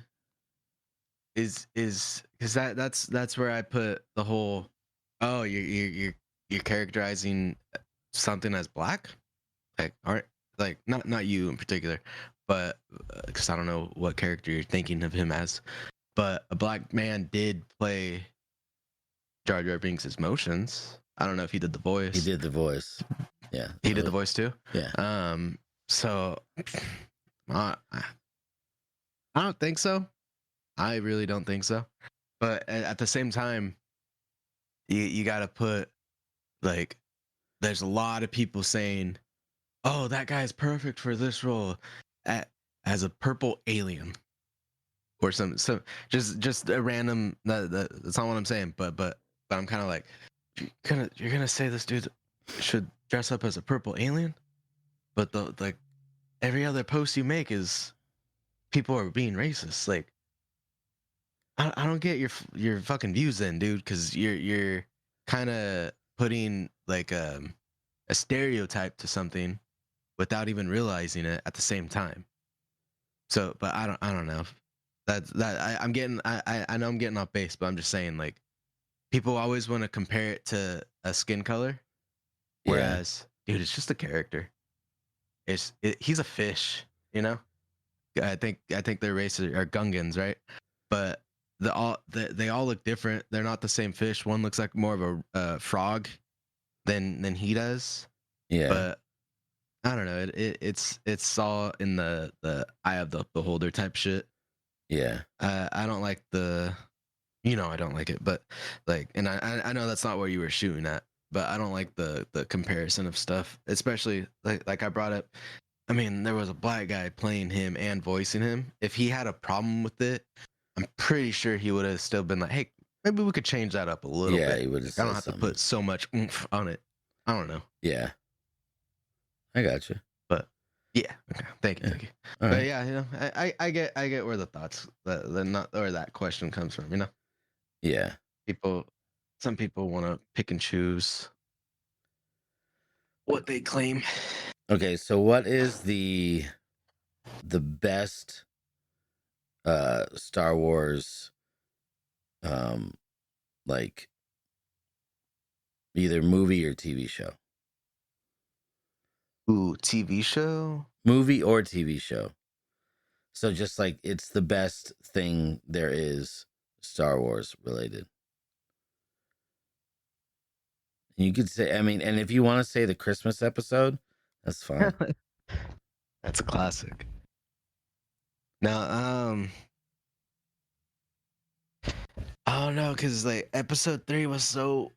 is because that's where I put the whole. Oh, you're characterizing something as black, like aren't like not you in particular, but because I don't know what character you're thinking of him as, but a black man did play Jar Jar Binks' motions. I don't know if he did the voice. He did the voice. Yeah, He did the voice too. Yeah. So I don't think so. I really don't think so. But at the same time, you got to put like, there's a lot of people saying, "Oh, that guy's perfect for this role," as a purple alien, or some just a random. That's not what I'm saying. But I'm kind of like, you're gonna say this dude should dress up as a purple alien, but like every other post you make is people are being racist. Like, I don't get your fucking views then, dude, because you're kind of putting like a stereotype to something without even realizing it at the same time. So, but I don't know. I'm getting I know I'm getting off base, but I'm just saying, like, people always want to compare it to a skin color, whereas dude, it's just a character. He's a fish, you know. I think their race are Gungans, right? But they all look different. They're not the same fish. One looks like more of a frog than he does. Yeah. But I don't know. It's all in the eye of the beholder type shit. Yeah. I don't like I don't like it, but like, and I know that's not where you were shooting at, but I don't like the comparison of stuff, especially like I brought up. I mean, there was a black guy playing him and voicing him. If he had a problem with it, I'm pretty sure he would have still been like, "Hey, maybe we could change that up a little bit." He would have. I don't have to put so much oomph on it. I don't know. Yeah, I got you. But yeah, okay. Thank you. All but right. yeah, you know, I get where the thoughts that question comes from. You know. Yeah. Some people want to pick and choose what they claim. Okay, so what is the best Star Wars like either movie or TV show? Ooh, TV show? Movie or TV show. So just like it's the best thing there is Star Wars related. You could say, I mean, and if you want to say the Christmas episode, that's fine. That's a classic. Now, I don't know, cause like episode 3 was so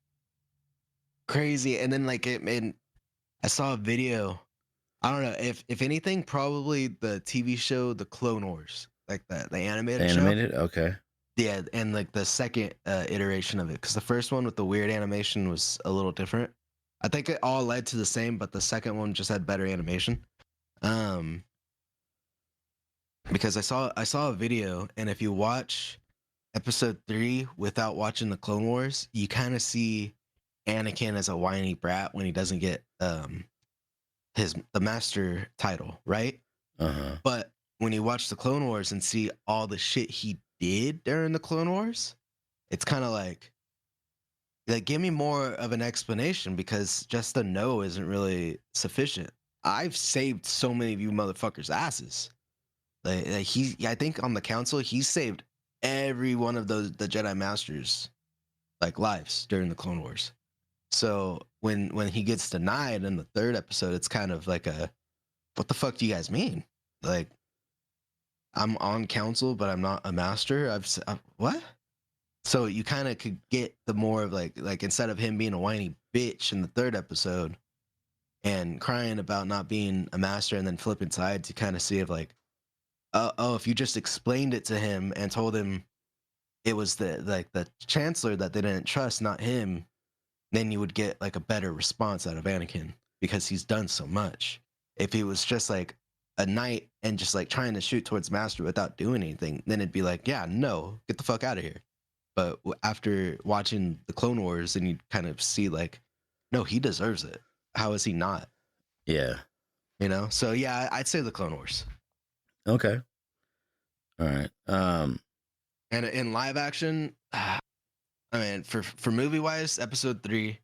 crazy, and then like it made. I saw a video. I don't know if anything, probably the TV show, The Clone Wars, like the animated show. Animated? Okay. Yeah, and like the second iteration of it, because the first one with the weird animation was a little different. I think it all led to the same, but the second one just had better animation. Because I saw a video, and if you watch episode 3 without watching the Clone Wars, you kind of see Anakin as a whiny brat when he doesn't get the master title, right? Uh-huh. But when you watch the Clone Wars and see all the shit he did during the Clone Wars, it's kind of like give me more of an explanation, because just the no isn't really sufficient. I've saved so many of you motherfuckers' asses. I think on the council, he saved every one of the Jedi Masters like lives during the Clone Wars. So when he gets denied in the third episode, it's kind of like what the fuck do you guys mean? Like, I'm on council, but I'm not a master. What? So you kind of could get the more of like instead of him being a whiny bitch in the third episode and crying about not being a master and then flipping sides, you kind of see of like, if you just explained it to him and told him it was the chancellor that they didn't trust, not him, then you would get like a better response out of Anakin, because he's done so much. If he was just like a knight and just like trying to shoot towards master without doing anything, then it'd be like, yeah, no, get the fuck out of here. But after watching the Clone Wars, then you kind of see like, no, he deserves it. How is he not? Yeah. You know? So yeah, I'd say the Clone Wars. Okay. All right. And in live action, I mean, for movie wise, episode 3.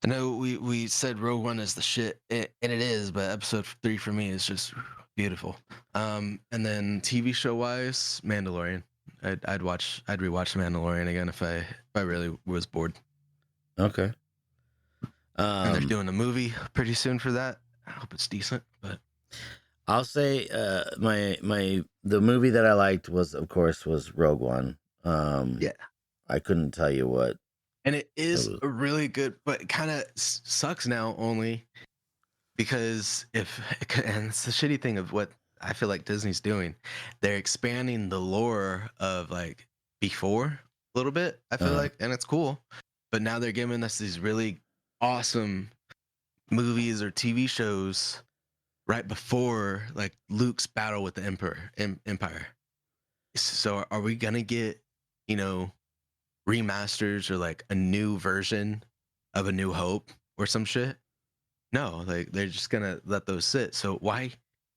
I know we said Rogue One is the shit, and it is, but episode 3 for me is just beautiful. And then TV show wise, Mandalorian. I'd rewatch Mandalorian again if I really was bored. Okay. And they're doing a movie pretty soon for that. I hope it's decent, but I'll say the movie that I liked was Rogue One. Yeah. I couldn't tell you what. And it is a really good, but it kind of sucks now only because and it's the shitty thing of what I feel like Disney's doing. They're expanding the lore of like before a little bit, I feel like, and it's cool. But now they're giving us these really awesome movies or TV shows right before like Luke's battle with the Empire. So are we gonna get, remasters or like a new version of A New Hope or some shit? No, like they're just gonna let those sit. So why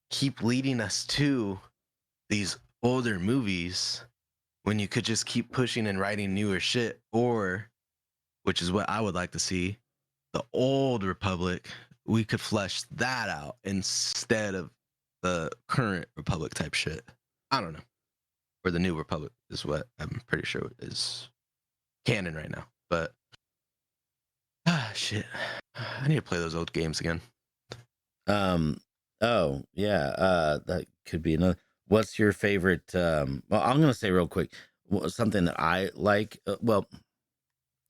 keep leading us to these older movies when you could just keep pushing and writing newer shit? Or, which is what I would like to see, the old Republic, we could flesh that out instead of the current Republic type shit. I don't know. Or the new Republic is what I'm pretty sure is canon right now. But shit, I need to play those old games again. Oh yeah, that could be another. What's your favorite? Well, I'm gonna say real quick something that I like.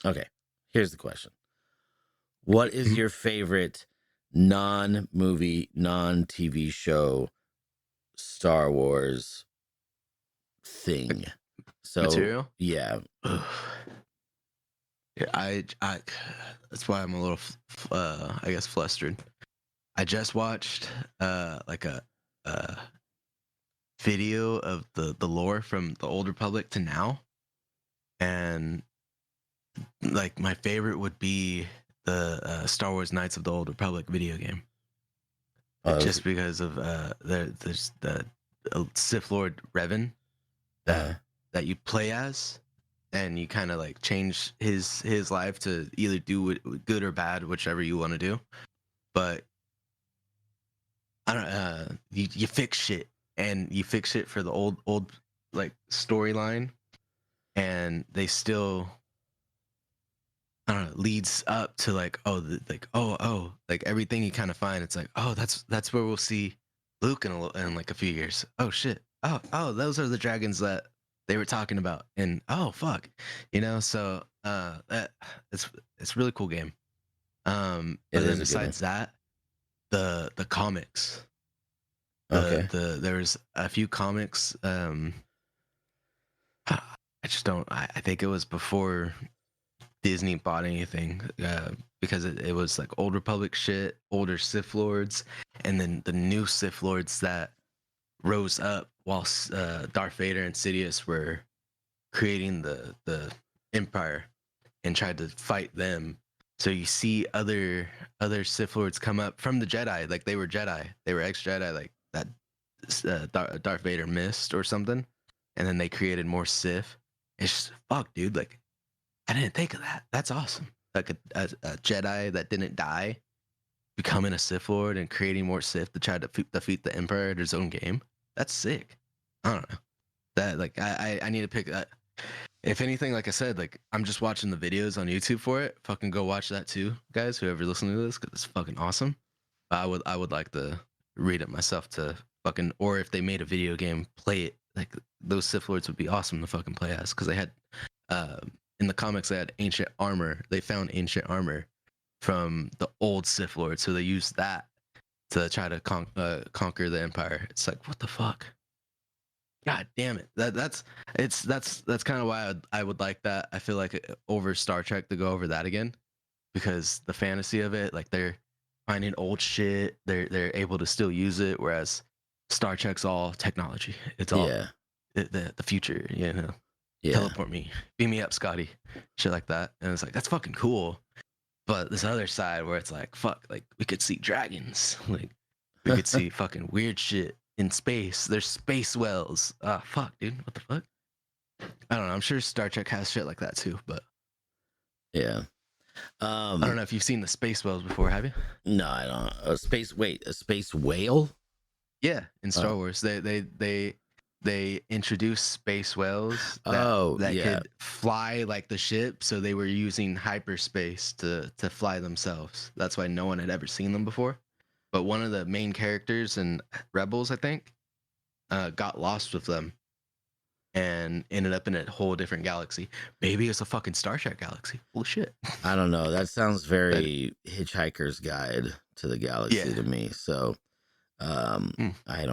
Okay. Here's the question: what is your favorite non-movie, non-TV show Star Wars thing? So Material? Yeah. Yeah, I that's why I'm a little I guess flustered. I just watched like a video of the lore from the Old Republic to now, and like my favorite would be the Star Wars Knights of the Old Republic video game. Just because of there's the Sith Lord Revan that you play as, and you kind of like change his life to either do good or bad, whichever you want to do. But I don't you fix shit, and you fix it for the old like storyline, and they still, I don't know, leads up to like, like everything you kind of find, it's like, oh, that's where we'll see Luke in like a few years. Oh shit. Oh, those are the dragons that they were talking about. And oh fuck, So it's a really cool game. It But is then a good besides that, the comics, Okay. there's a few comics. I just don't. I think it was before Disney bought anything, because it was like Old Republic shit, older Sith Lords, and then the new Sith Lords that rose up while Darth Vader and Sidious were creating the Empire and tried to fight them. So you see other Sith Lords come up from the Jedi, like they were ex-Jedi, like that Darth Vader missed or something, and then they created more Sith. It's just, fuck, dude, like I didn't think of that. That's awesome. Like a Jedi that didn't die becoming a Sith Lord and creating more Sith to try to defeat the Emperor at his own game. That's sick. I don't know. That, like, I need to pick that. If anything, like I said, like I'm just watching the videos on YouTube for it. Fucking go watch that too, guys. Whoever listening to this, because it's fucking awesome. I would like to read it myself to fucking, or if they made a video game, play it. Like those Sith Lords would be awesome to fucking play as, because they had in the comics they had ancient armor. They found ancient armor from the old Sith Lord, so they used that to try to conquer the Empire. It's like, what the fuck? God damn it! That's kind of why I would like that. I feel like over Star Trek to go over that again, because the fantasy of it, like they're finding old shit, they're able to still use it, whereas Star Trek's all technology. It's all Yeah. the future, Yeah. Teleport me, beam me up, Scotty, shit like that. And it's like, that's fucking cool. But this other side where it's like, fuck, like we could see dragons, like we could see fucking weird shit in space. There's space whales. Fuck, dude, what the fuck? I don't know. I'm sure Star Trek has shit like that too, but Yeah. I don't know if you've seen the space whales before, have you? No, I don't. A space whale? Yeah, in Star Oh. Wars, they introduced space whales that yeah. could fly like the ship, so they were using hyperspace to fly themselves. That's why no one had ever seen them before. But one of the main characters in Rebels, I think, got lost with them and ended up in a whole different galaxy. Maybe it's a fucking Star Trek galaxy. Holy shit. I don't know. That sounds very Hitchhiker's Guide to the Galaxy Yeah. to me. So, Hmm. I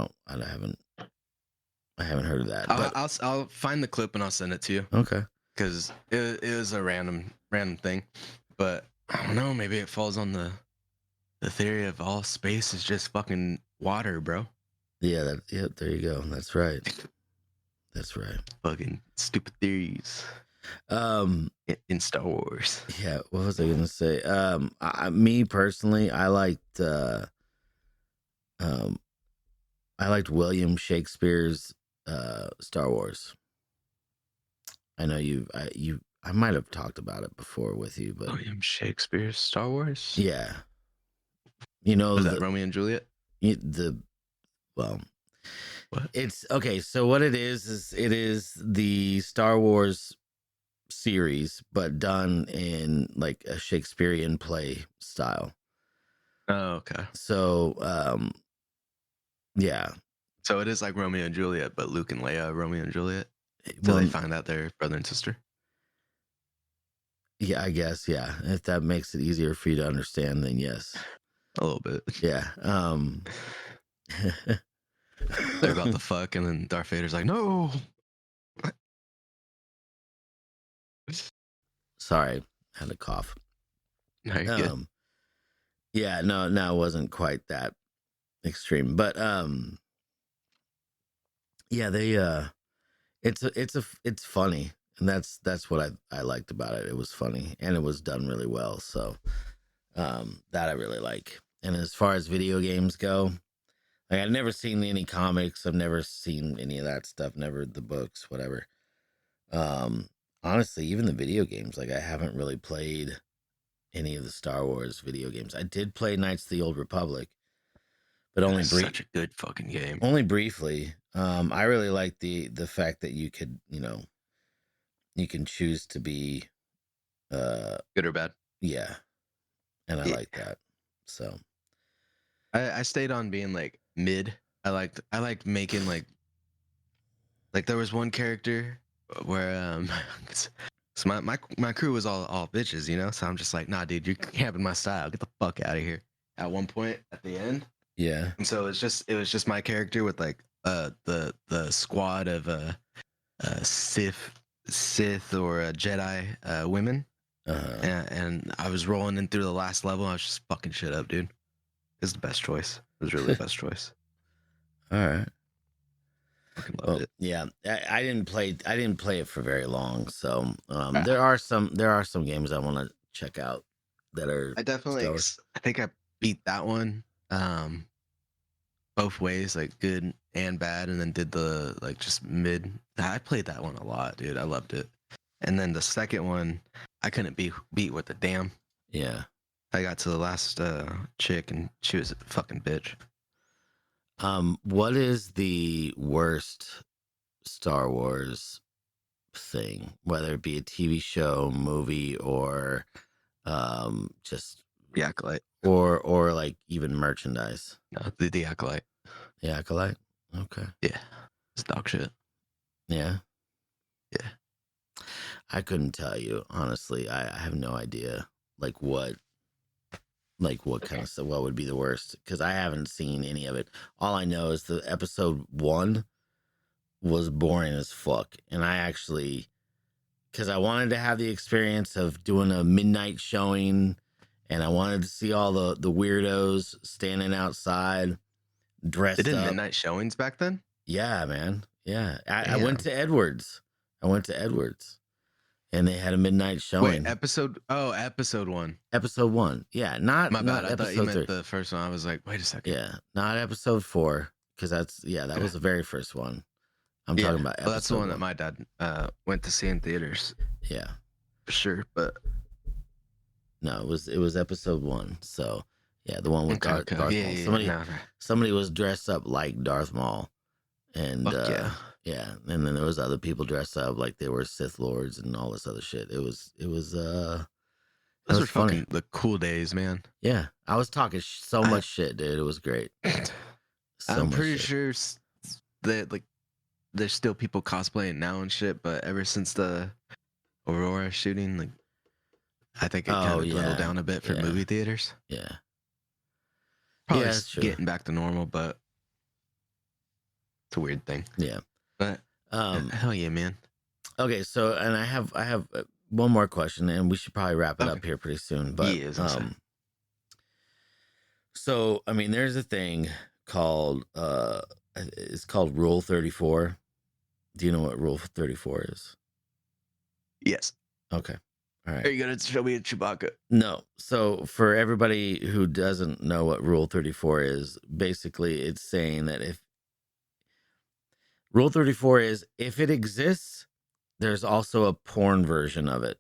haven't heard of that. But I'll find the clip and I'll send it to you, okay. because it is a random thing. But I don't know, maybe it falls on the theory of all space is just fucking water, bro. Yeah. There you go. That's right. That's right. Fucking stupid theories in Star Wars. Yeah. What was I gonna say? Me personally, I liked William Shakespeare's Star Wars. I know I might have talked about it before with you, but William Shakespeare's Star Wars? yeah, you know, Was that Romeo and Juliet? Well, What? it's okay. So what it is it is the Star Wars series, but done in like a Shakespearean play style. Oh, okay. So, yeah. So it is like Romeo and Juliet, but Luke and Leia are Romeo and Juliet. So Well, they find out they're brother and sister. yeah, I guess, yeah. If that makes it easier for you to understand, then yes. A little bit. Yeah. They're about to fuck, and then Darth Vader's like, no. Sorry, I had a cough. No, you're good. Yeah, no, it wasn't quite that extreme, but yeah, they it's funny, and that's what I liked about it. It was funny, and it was done really well. So that I really like. And as far as video games go, like I've never seen any comics. I've never seen any of that stuff. Never the books, whatever. Honestly, even the video games, like I haven't really played any of the Star Wars video games. I did play Knights of the Old Republic, but only That's such a good fucking game. only briefly. I really like the fact that you could, you can choose to be, Good or bad. yeah, and I Yeah. like that. So I stayed on being like mid. I liked making like there was one character where 'cause my crew was all bitches, you know. So I'm just like, nah, dude, you're camping my style. Get the fuck out of here. At one point at the end, yeah, and so it was just my character with like the squad of Sith or Jedi women, and I was rolling in through the last level. I was just fucking shit up, dude. It was the best choice. It was really the best choice. all right. Fucking Well, loved it. yeah, I didn't play it for very long, so Ah. there are some games I want to check out that are I definitely, Star Wars. I think I beat that one, both ways, like good and bad, and then did the like just mid. I played that one a lot, dude. I loved it. And then the second one, I couldn't beat with the damn. Yeah. I got to the last chick, and she was a fucking bitch. What is the worst Star Wars thing, whether it be a TV show, movie, or just The Acolyte. or like even merchandise? No, the Acolyte. The Acolyte. Okay. Yeah, it's dog shit. Yeah. Yeah. I couldn't tell you honestly. I have no idea what kind of stuff, what would be the worst, because I haven't seen any of it. All I know is the episode 1 was boring as fuck, and I actually, because I wanted to have the experience of doing a midnight showing, and I wanted to see all the weirdos standing outside dressed They did up. midnight showings back then. Yeah, man. Yeah, I Damn. went to Edwards. And they had a midnight showing. Wait, episode 1. Episode 1. Yeah, not My bad. not I thought you episode meant 3. the first one. I was like, wait a second. Yeah, not episode 4, because that was the very first one. I'm talking about episode Well, that's the one that 1. my dad went to see in theaters Yeah. for sure. But No, it was episode 1. So yeah, the one with okay, Darth Maul. Yeah. Somebody was dressed up like Darth Maul, and Fuck yeah. yeah, and then there was other people dressed up like they were Sith Lords and all this other shit. It was Those was were funny. fucking the cool days, man. Yeah, I was talking so much shit, dude. It was great. I'm much pretty shit. sure that like there's still people cosplaying now and shit, but ever since the Aurora shooting, like I think it kind Oh, of dwindled yeah. down a bit for Yeah. movie theaters. Yeah. Probably Yeah, that's true. getting back to normal, but it's a weird thing. Yeah. But hell yeah, man. Okay, so and I have one more question, and we should probably wrap it up Okay. here pretty soon. But Yeah, as I said. so I mean, there's a thing called it's called Rule 34. Do you know what Rule 34 is? Yes. Okay, all right. Are you gonna show me a Chewbacca? No. So for everybody who doesn't know what Rule 34 is, basically it's saying that if Rule 34 is if it exists, there's also a porn version of it.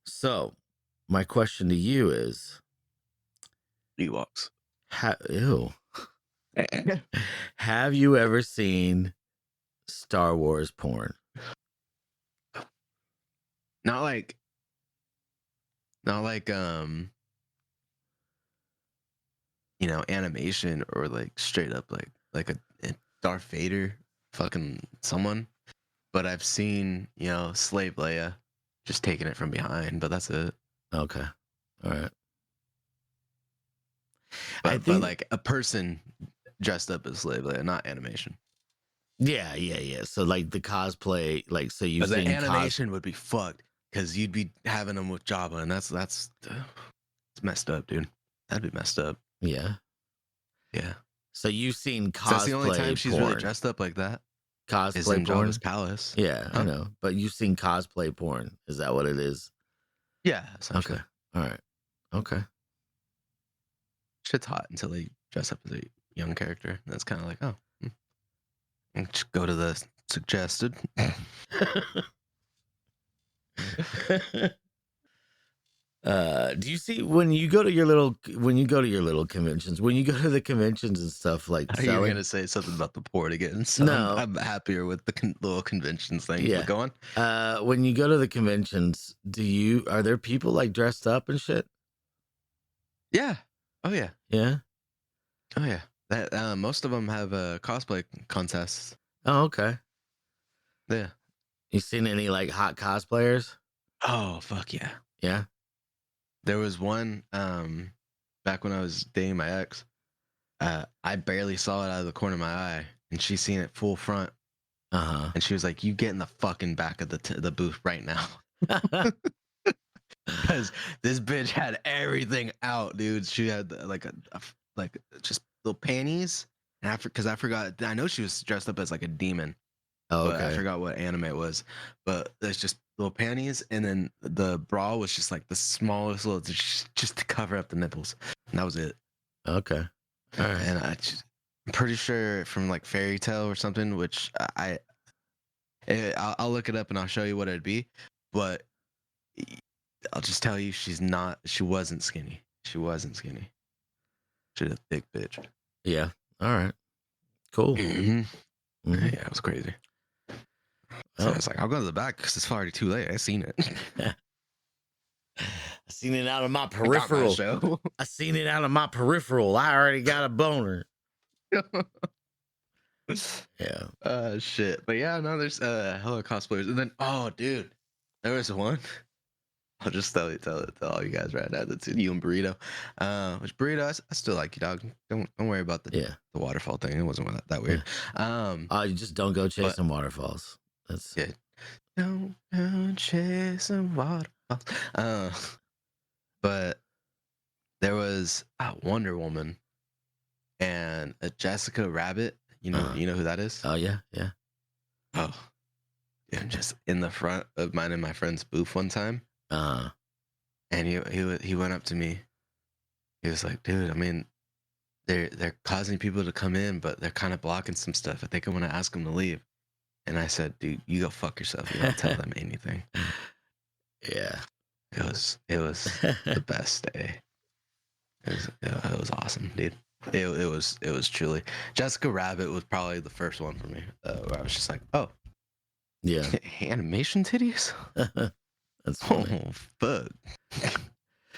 So my question to you is, Ewoks. ew, have you ever seen Star Wars porn? Not like animation or like straight up like a Darth Vader fucking someone, but I've seen Slave Leia just taking it from behind, but that's it. Okay, all right. But, I but think like a person dressed up as Slave Leia, not animation. yeah. So like the cosplay, like so you've The seen animation would be fucked because you'd be having them with Jabba, and that's it's messed up, dude. That'd be messed up. Yeah. Yeah. So you've seen So that's the only cosplay time she's porn. really dressed up like that. Is Cosplay in porn. Jabba's palace. Yeah, I Huh? know. But you've seen cosplay porn. Is that what it is? Yeah. Essentially. Okay. All right. Okay. Shit's hot until they dress up as a young character. And it's kind of like, oh, and just go to the suggested. Do you see when you go to your little conventions, when you go to the conventions and stuff like Are you selling? gonna say something about the port again? So No. I'm happier with the little conventions thing. Yeah. But go on. When you go to the conventions, are there people like dressed up and shit? Yeah. Oh yeah. Yeah. Oh yeah. That most of them have cosplay contests. Oh, okay. Yeah. You seen any like hot cosplayers? Oh fuck yeah. Yeah. There was one back when I was dating my ex. I barely saw it out of the corner of my eye, and she seen it full front, Uh and she was like, "You get in the fucking back of the booth right now," huh. because this bitch had everything out, dude. She had like just little panties, and because I forgot, I know she was dressed up as like a demon, Oh, but I okay. forgot what anime it was. But there's just little panties, and then the bra was just like the smallest little, just to cover up the nipples, and that was it. Okay. All right. And I'm pretty sure from like Fairy Tale or something, which I'll look it up and I'll show you what it'd be. But I'll just tell you, she wasn't skinny. She wasn't skinny. She's a thick bitch. Yeah. All right. Cool. Mhm. Mhm. Yeah, it was crazy. So Oh. I was like, I'll go to the back because it's already too late. I seen it. I seen it out of my I got my peripheral. show. I seen it out of my peripheral. I already got a boner. Yeah. Shit. But yeah, no, there's hella cosplayers. And then dude, there was one. I'll just tell all you guys right now. That's you and Burrito. Which Burrito, I still like you, dog. Don't worry about the waterfall thing. It wasn't that weird. You just don't go chasing waterfalls. That's yeah. Don't chasing waterfalls. But there was Wonder Woman and a Jessica Rabbit. You know who that is? Oh yeah, yeah. Oh, yeah, just in the front of mine and my friend's booth one time. And he went up to me. He was like, "Dude, I mean, they're causing people to come in, but they're kind of blocking some stuff. I think I want to ask them to leave." And I said, "Dude, you go fuck yourself. You don't tell them anything." Yeah. It was the best day. It was awesome, dude. It was truly. Jessica Rabbit was probably the first one for me, where I was just like, "Oh, Yeah. animation titties." That's funny. Oh fuck.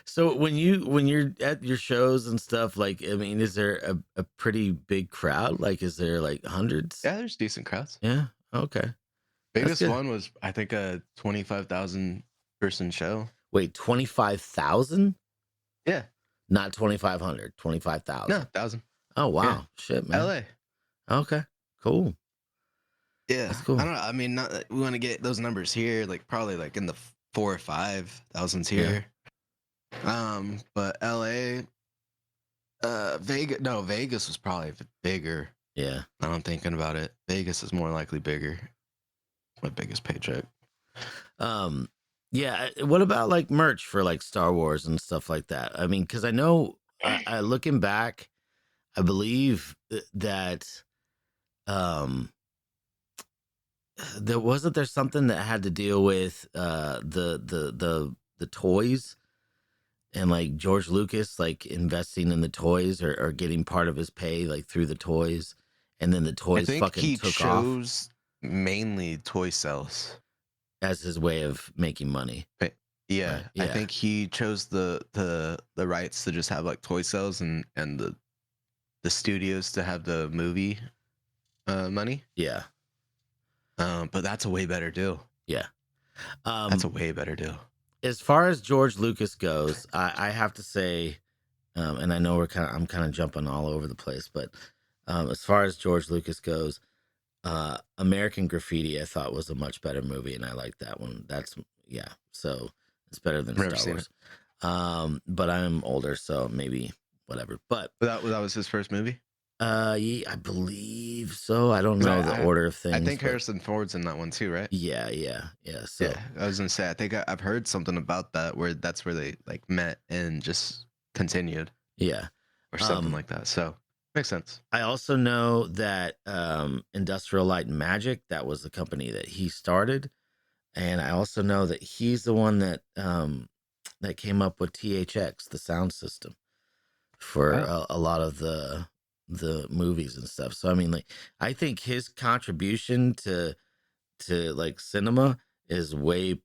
So when you're at your shows and stuff, like, I mean, is there a pretty big crowd? Like, is there like hundreds? Yeah, there's decent crowds. Yeah. Okay. Biggest good. one was, I think, a 25,000 person show. Wait, 25,000? Yeah. Not 2,500. 25,000. No, 1,000. Oh wow. Yeah. Shit, man. LA. Okay. Cool. Yeah. That's cool. I don't know. I mean, we want to get those numbers here, like probably like in the 4,000 or 5,000s here. But LA, Vegas was probably bigger. Yeah. Now I'm thinking about it. Vegas is more likely bigger. My biggest paycheck. Yeah. What about like merch for like Star Wars and stuff like that? I mean, because I know, looking back, I believe that there's something that had to deal with the toys, and like George Lucas like investing in the toys or getting part of his pay like through the toys, and then the toys fucking took off. He chose mainly toy sales as his way of making money. Yeah, Right, yeah. I think he chose the rights to just have like toy sales and the studios to have the movie money. Yeah. But that's a way better deal. Yeah. That's a way better deal. As far as George Lucas goes, I have to say, and I know I'm kind of jumping all over the place, but as far as George Lucas goes, American Graffiti I thought was a much better movie, and I like that one. So it's better than Never Star seen Wars. But I'm older, so maybe whatever. But that was his first movie. Yeah, I believe so. I don't know the order of things. I think Harrison Ford's in that one too, right? Yeah. So yeah, I was gonna say, I think I've heard something about that where that's where they like met and just continued. Yeah, or something like that. So makes sense. I also know that Industrial Light and Magic, that was the company that he started, and I also know that he's the one that that came up with THX, the sound system, for Wow. a lot of the movies and stuff. So I mean, like, I think his contribution to like cinema is way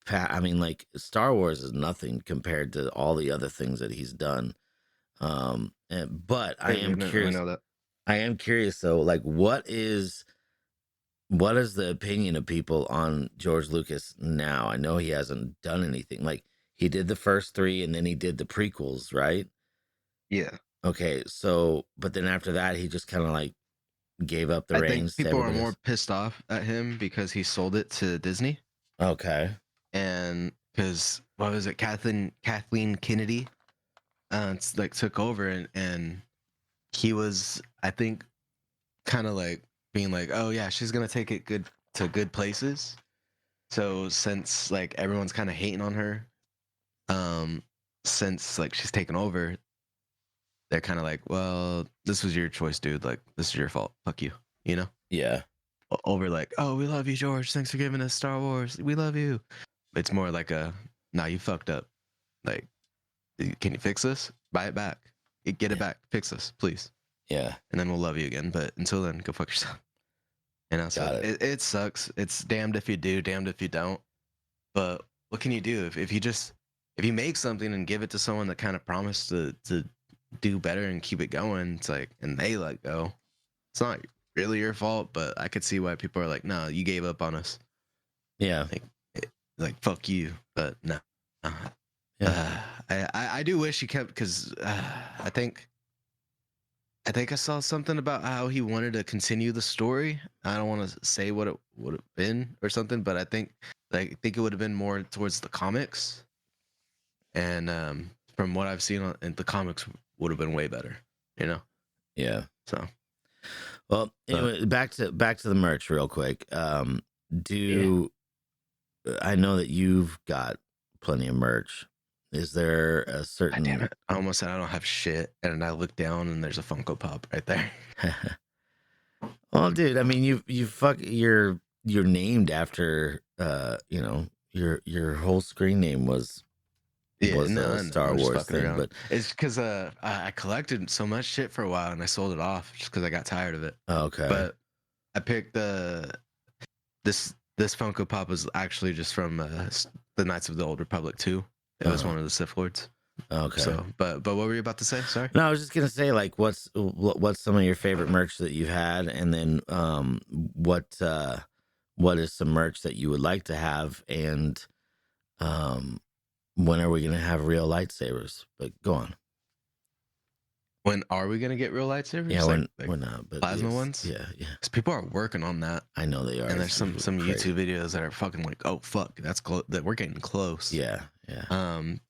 I mean, like, Star Wars is nothing compared to all the other things that he's done. But I Yeah, am we curious. know that. I am curious though, like, what is the opinion of people on George Lucas now? I know he hasn't done anything. Like, he did the first three and then he did the prequels, right? Yeah. Okay, so but then after that, he just kind of like gave up the I think reins to people are everybody more else. pissed off at him because he sold it to Disney, Okay. and because what was it, Kathleen Kennedy, it's like took over, and he was, I think, kind of like being like, oh yeah, she's gonna take it good to good places. So since like everyone's kind of hating on her, since like she's taken over, they're kind of like, well, this was your choice, dude. Like, this is your fault. Fuck you. You know? Yeah. Over like, oh, we love you, George. Thanks for giving us Star Wars. We love you. It's more like a, nah, you fucked up. Like, can you fix this? Buy it back. Get it back. Fix us, please. Yeah. And then we'll love you again. But until then, go fuck yourself. And so Got it. it sucks. It's damned if you do, damned if you don't. But what can you do if you make something and give it to someone that kind of promised to do better and keep it going? It's like, and they let go. It's not really your fault, but I could see why people are like, no, you gave up on us. Yeah. Like fuck you. But no. Yeah. I do wish he kept, because I think I saw something about how he wanted to continue the story. I don't want to say what it would have been or something, but I think it would have been more towards the comics. And from what I've seen in the comics, would have been way better. You know. Yeah. So. Well, anyway, back to the merch real quick. I know that you've got plenty of merch. Is there a God certain damn it. I almost said I don't have shit. And I look down and there's a Funko Pop right there. Well, dude, I mean, you're named after your whole screen name was a Star I'm just Wars fucking thing, around. but It's because I collected so much shit for a while and I sold it off just because I got tired of it. okay. But I picked this Funko Pop was actually just from the Knights of the Old Republic 2. It was one of the Sith Lords. Okay. So, but what were you about to say? Sorry. No, I was just gonna say, like, what's some of your favorite merch that you've had, and then what is some merch that you would like to have, and when are we gonna have real lightsabers? But go on. When are we gonna get real lightsabers? Yeah, like we're not, but plasma yes. ones? Yeah, yeah. Because people are working on that, I know they are. and there's some crazy. YouTube videos that are fucking like, oh fuck, that's close. That we're getting close. Yeah, yeah.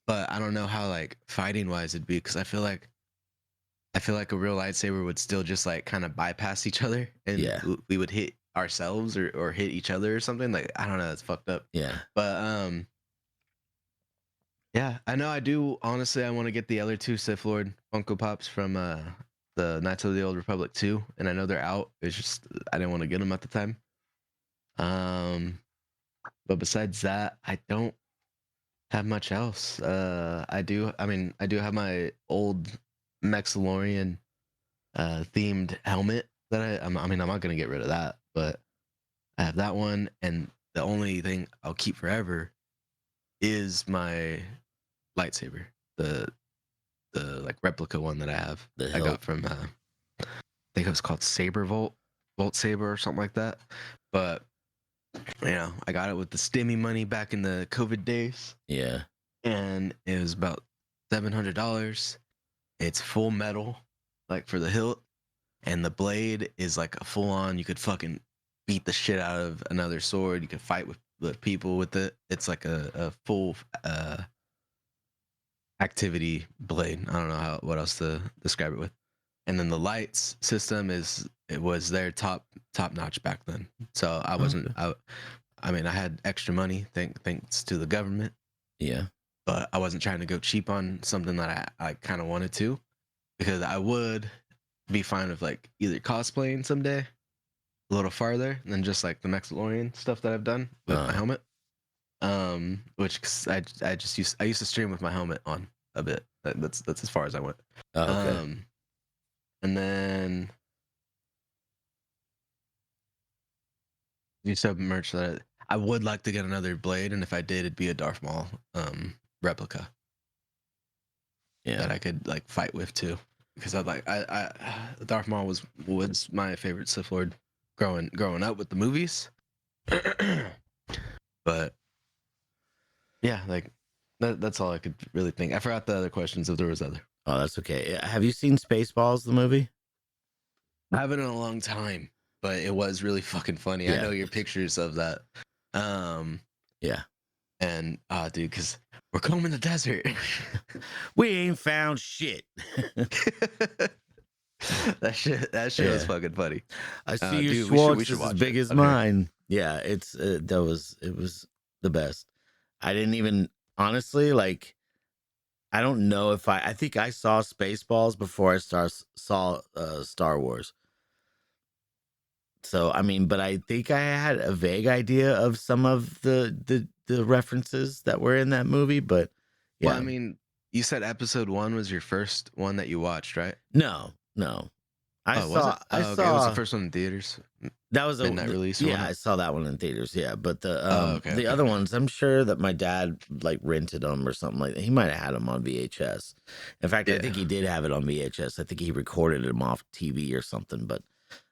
But I don't know how like fighting wise it'd be, because I feel like a real lightsaber would still just like kind of bypass each other, and Yeah. we would hit ourselves or hit each other or something. Like, I don't know, it's fucked up. Yeah. But yeah, I know I do. Honestly, I want to get the other two Sith Lord Funko Pops from the Knights of the Old Republic 2, and I know they're out. It's just I didn't want to get them at the time. But besides that, I don't have much else. I do have my old Maxilorian themed helmet that I'm not gonna get rid of that, but I have that one, and the only thing I'll keep forever is my lightsaber, the like replica one that I have. I got from I think it was called Volt Saber or something like that. But I got it with the stimmy money back in the COVID days. Yeah. And it was about $700. It's full metal, like for the hilt, and the blade is like a full on. You could fucking beat the shit out of another sword. You could fight with people with it. It's like a full activity blade. I don't know what else to describe it with. And then the lights system was their top notch back then. So I wasn't. Okay. I had extra money thanks to the government. Yeah. But I wasn't trying to go cheap on something that I kind of wanted to, because I would be fine with like either cosplaying someday a little farther than just like the Maxilorian stuff that I've done with my helmet. Which 'cause I used to stream with my helmet on a bit. That's as far as I went. Oh, okay. And then you said merch that I would like to get another blade, and if I did, it'd be a Darth Maul replica that Yeah. I could like fight with too. Because I Darth Maul was my favorite Sith Lord growing up with the movies. But yeah, like that's all I could really think. I forgot the other questions if there was other. Oh, that's okay. Have you seen Spaceballs, the movie? I haven't in a long time, but it was really fucking funny. I Yeah. know your pictures of that. Yeah. And dude, because we're combing the desert. We ain't found shit. that shit was Yeah. fucking funny. I see Dude, your we should Schwartz is as watch big it. as Okay. mine. Yeah, it was the best. I didn't even honestly like. I don't know if I think I saw Spaceballs before I saw Star Wars. So I mean, but I think I had a vague idea of some of the references that were in that movie. But yeah, Well, I mean, you said episode 1 was your first one that you watched, right? no. I Was saw. it? I Okay. It saw was the first one in theaters. that was a midnight release or Yeah, whatnot? I saw that one in theaters. Yeah, but the Okay, the okay. other ones, I'm sure that my dad like rented them or something like that. He might have had them on VHS. In fact, I Yeah. think he did have it on VHS. I think he recorded them off TV or something. But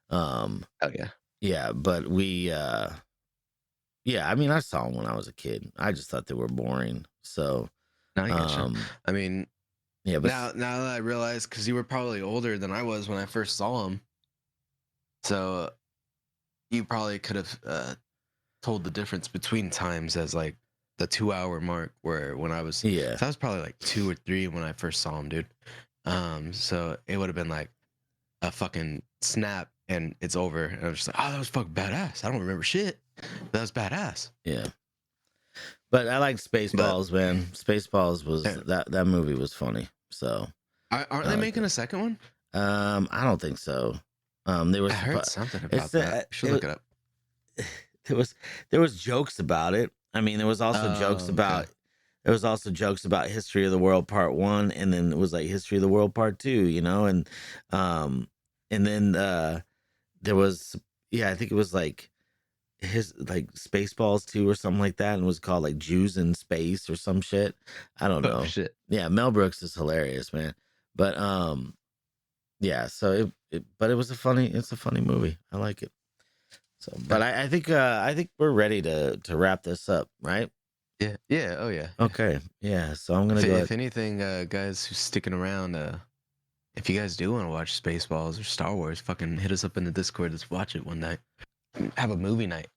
Oh yeah. yeah, but we yeah, I mean, I saw them when I was a kid. I just thought they were boring. So No, I gotcha. um I mean, yeah, but now that I realize, because you were probably older than I was when I first saw him, so you probably could have told the difference between times as like the 2-hour mark, where when I was yeah. so I was probably like 2 or 3 when I first saw him, dude. So it would have been like a fucking snap and it's over, and I was just like, oh, that was fucking badass. I don't remember shit. That was badass. Yeah. But I like Spaceballs, man. Spaceballs was Yeah. that movie was funny. So Aren't I they like making a second one? I don't think so. There was I heard something it's about that. Should look it up. there was jokes about it. I mean, there was also jokes Okay. about History of the World Part 1, and then it was like History of the World Part 2, you know, and then there was, yeah, I think it was like Spaceballs 2 or something like that, and it was called like Jews in Space or some shit. I don't know. Oh shit. Yeah, Mel Brooks is hilarious, man. But yeah, so but it's a funny movie. I like it. So, but I think we're ready to wrap this up, right? Yeah. Yeah. Oh yeah. Okay. Yeah. So I'm gonna go. If anything, guys who's sticking around, if you guys do want to watch Spaceballs or Star Wars, fucking hit us up in the Discord. Let's watch it one night. Have a movie night.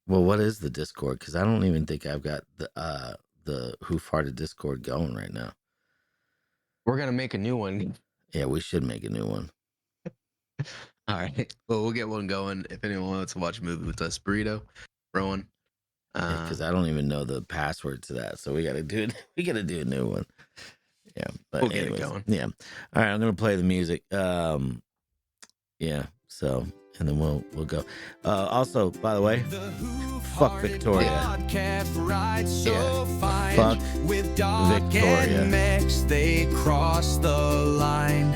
Well, what is the Discord? Because I don't even think I've got the Who Farted Discord going right now. We're gonna make a new one. Yeah, we should make a new one. All right. Well, we'll get one going if anyone wants to watch a movie with us. Burrito, Rowan. Because I don't even know the password to that, so we gotta do it. We gotta do a new one. Yeah, but We'll get it anyways, going. Yeah. All right, I'm gonna play the music. Yeah. So, and then we'll go. Also, by the way, The Who fuck Farted Victoria. Podcast rides so Yeah. fine. Fuck with Doc Victoria. and Mex, they cross the line.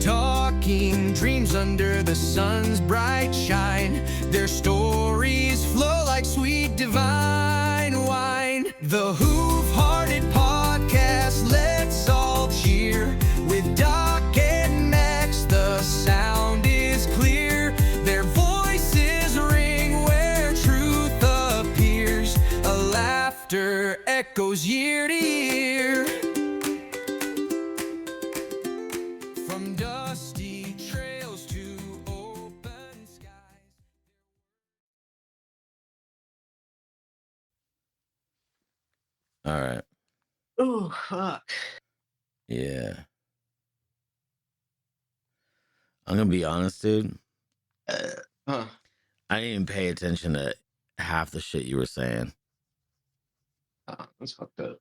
Talking dreams under the sun's bright shine. Their stories flow like sweet divine wine. The Hoof-Hearted Podcast, let's all cheer. With Doc and Max, the sound is clear. Their voices ring where truth appears. A laughter echoes year to year. From dusty trails to open skies. All right. Oh fuck. Yeah. I'm gonna be honest, dude. Huh. I didn't even pay attention to half the shit you were saying. Oh, that's fucked up.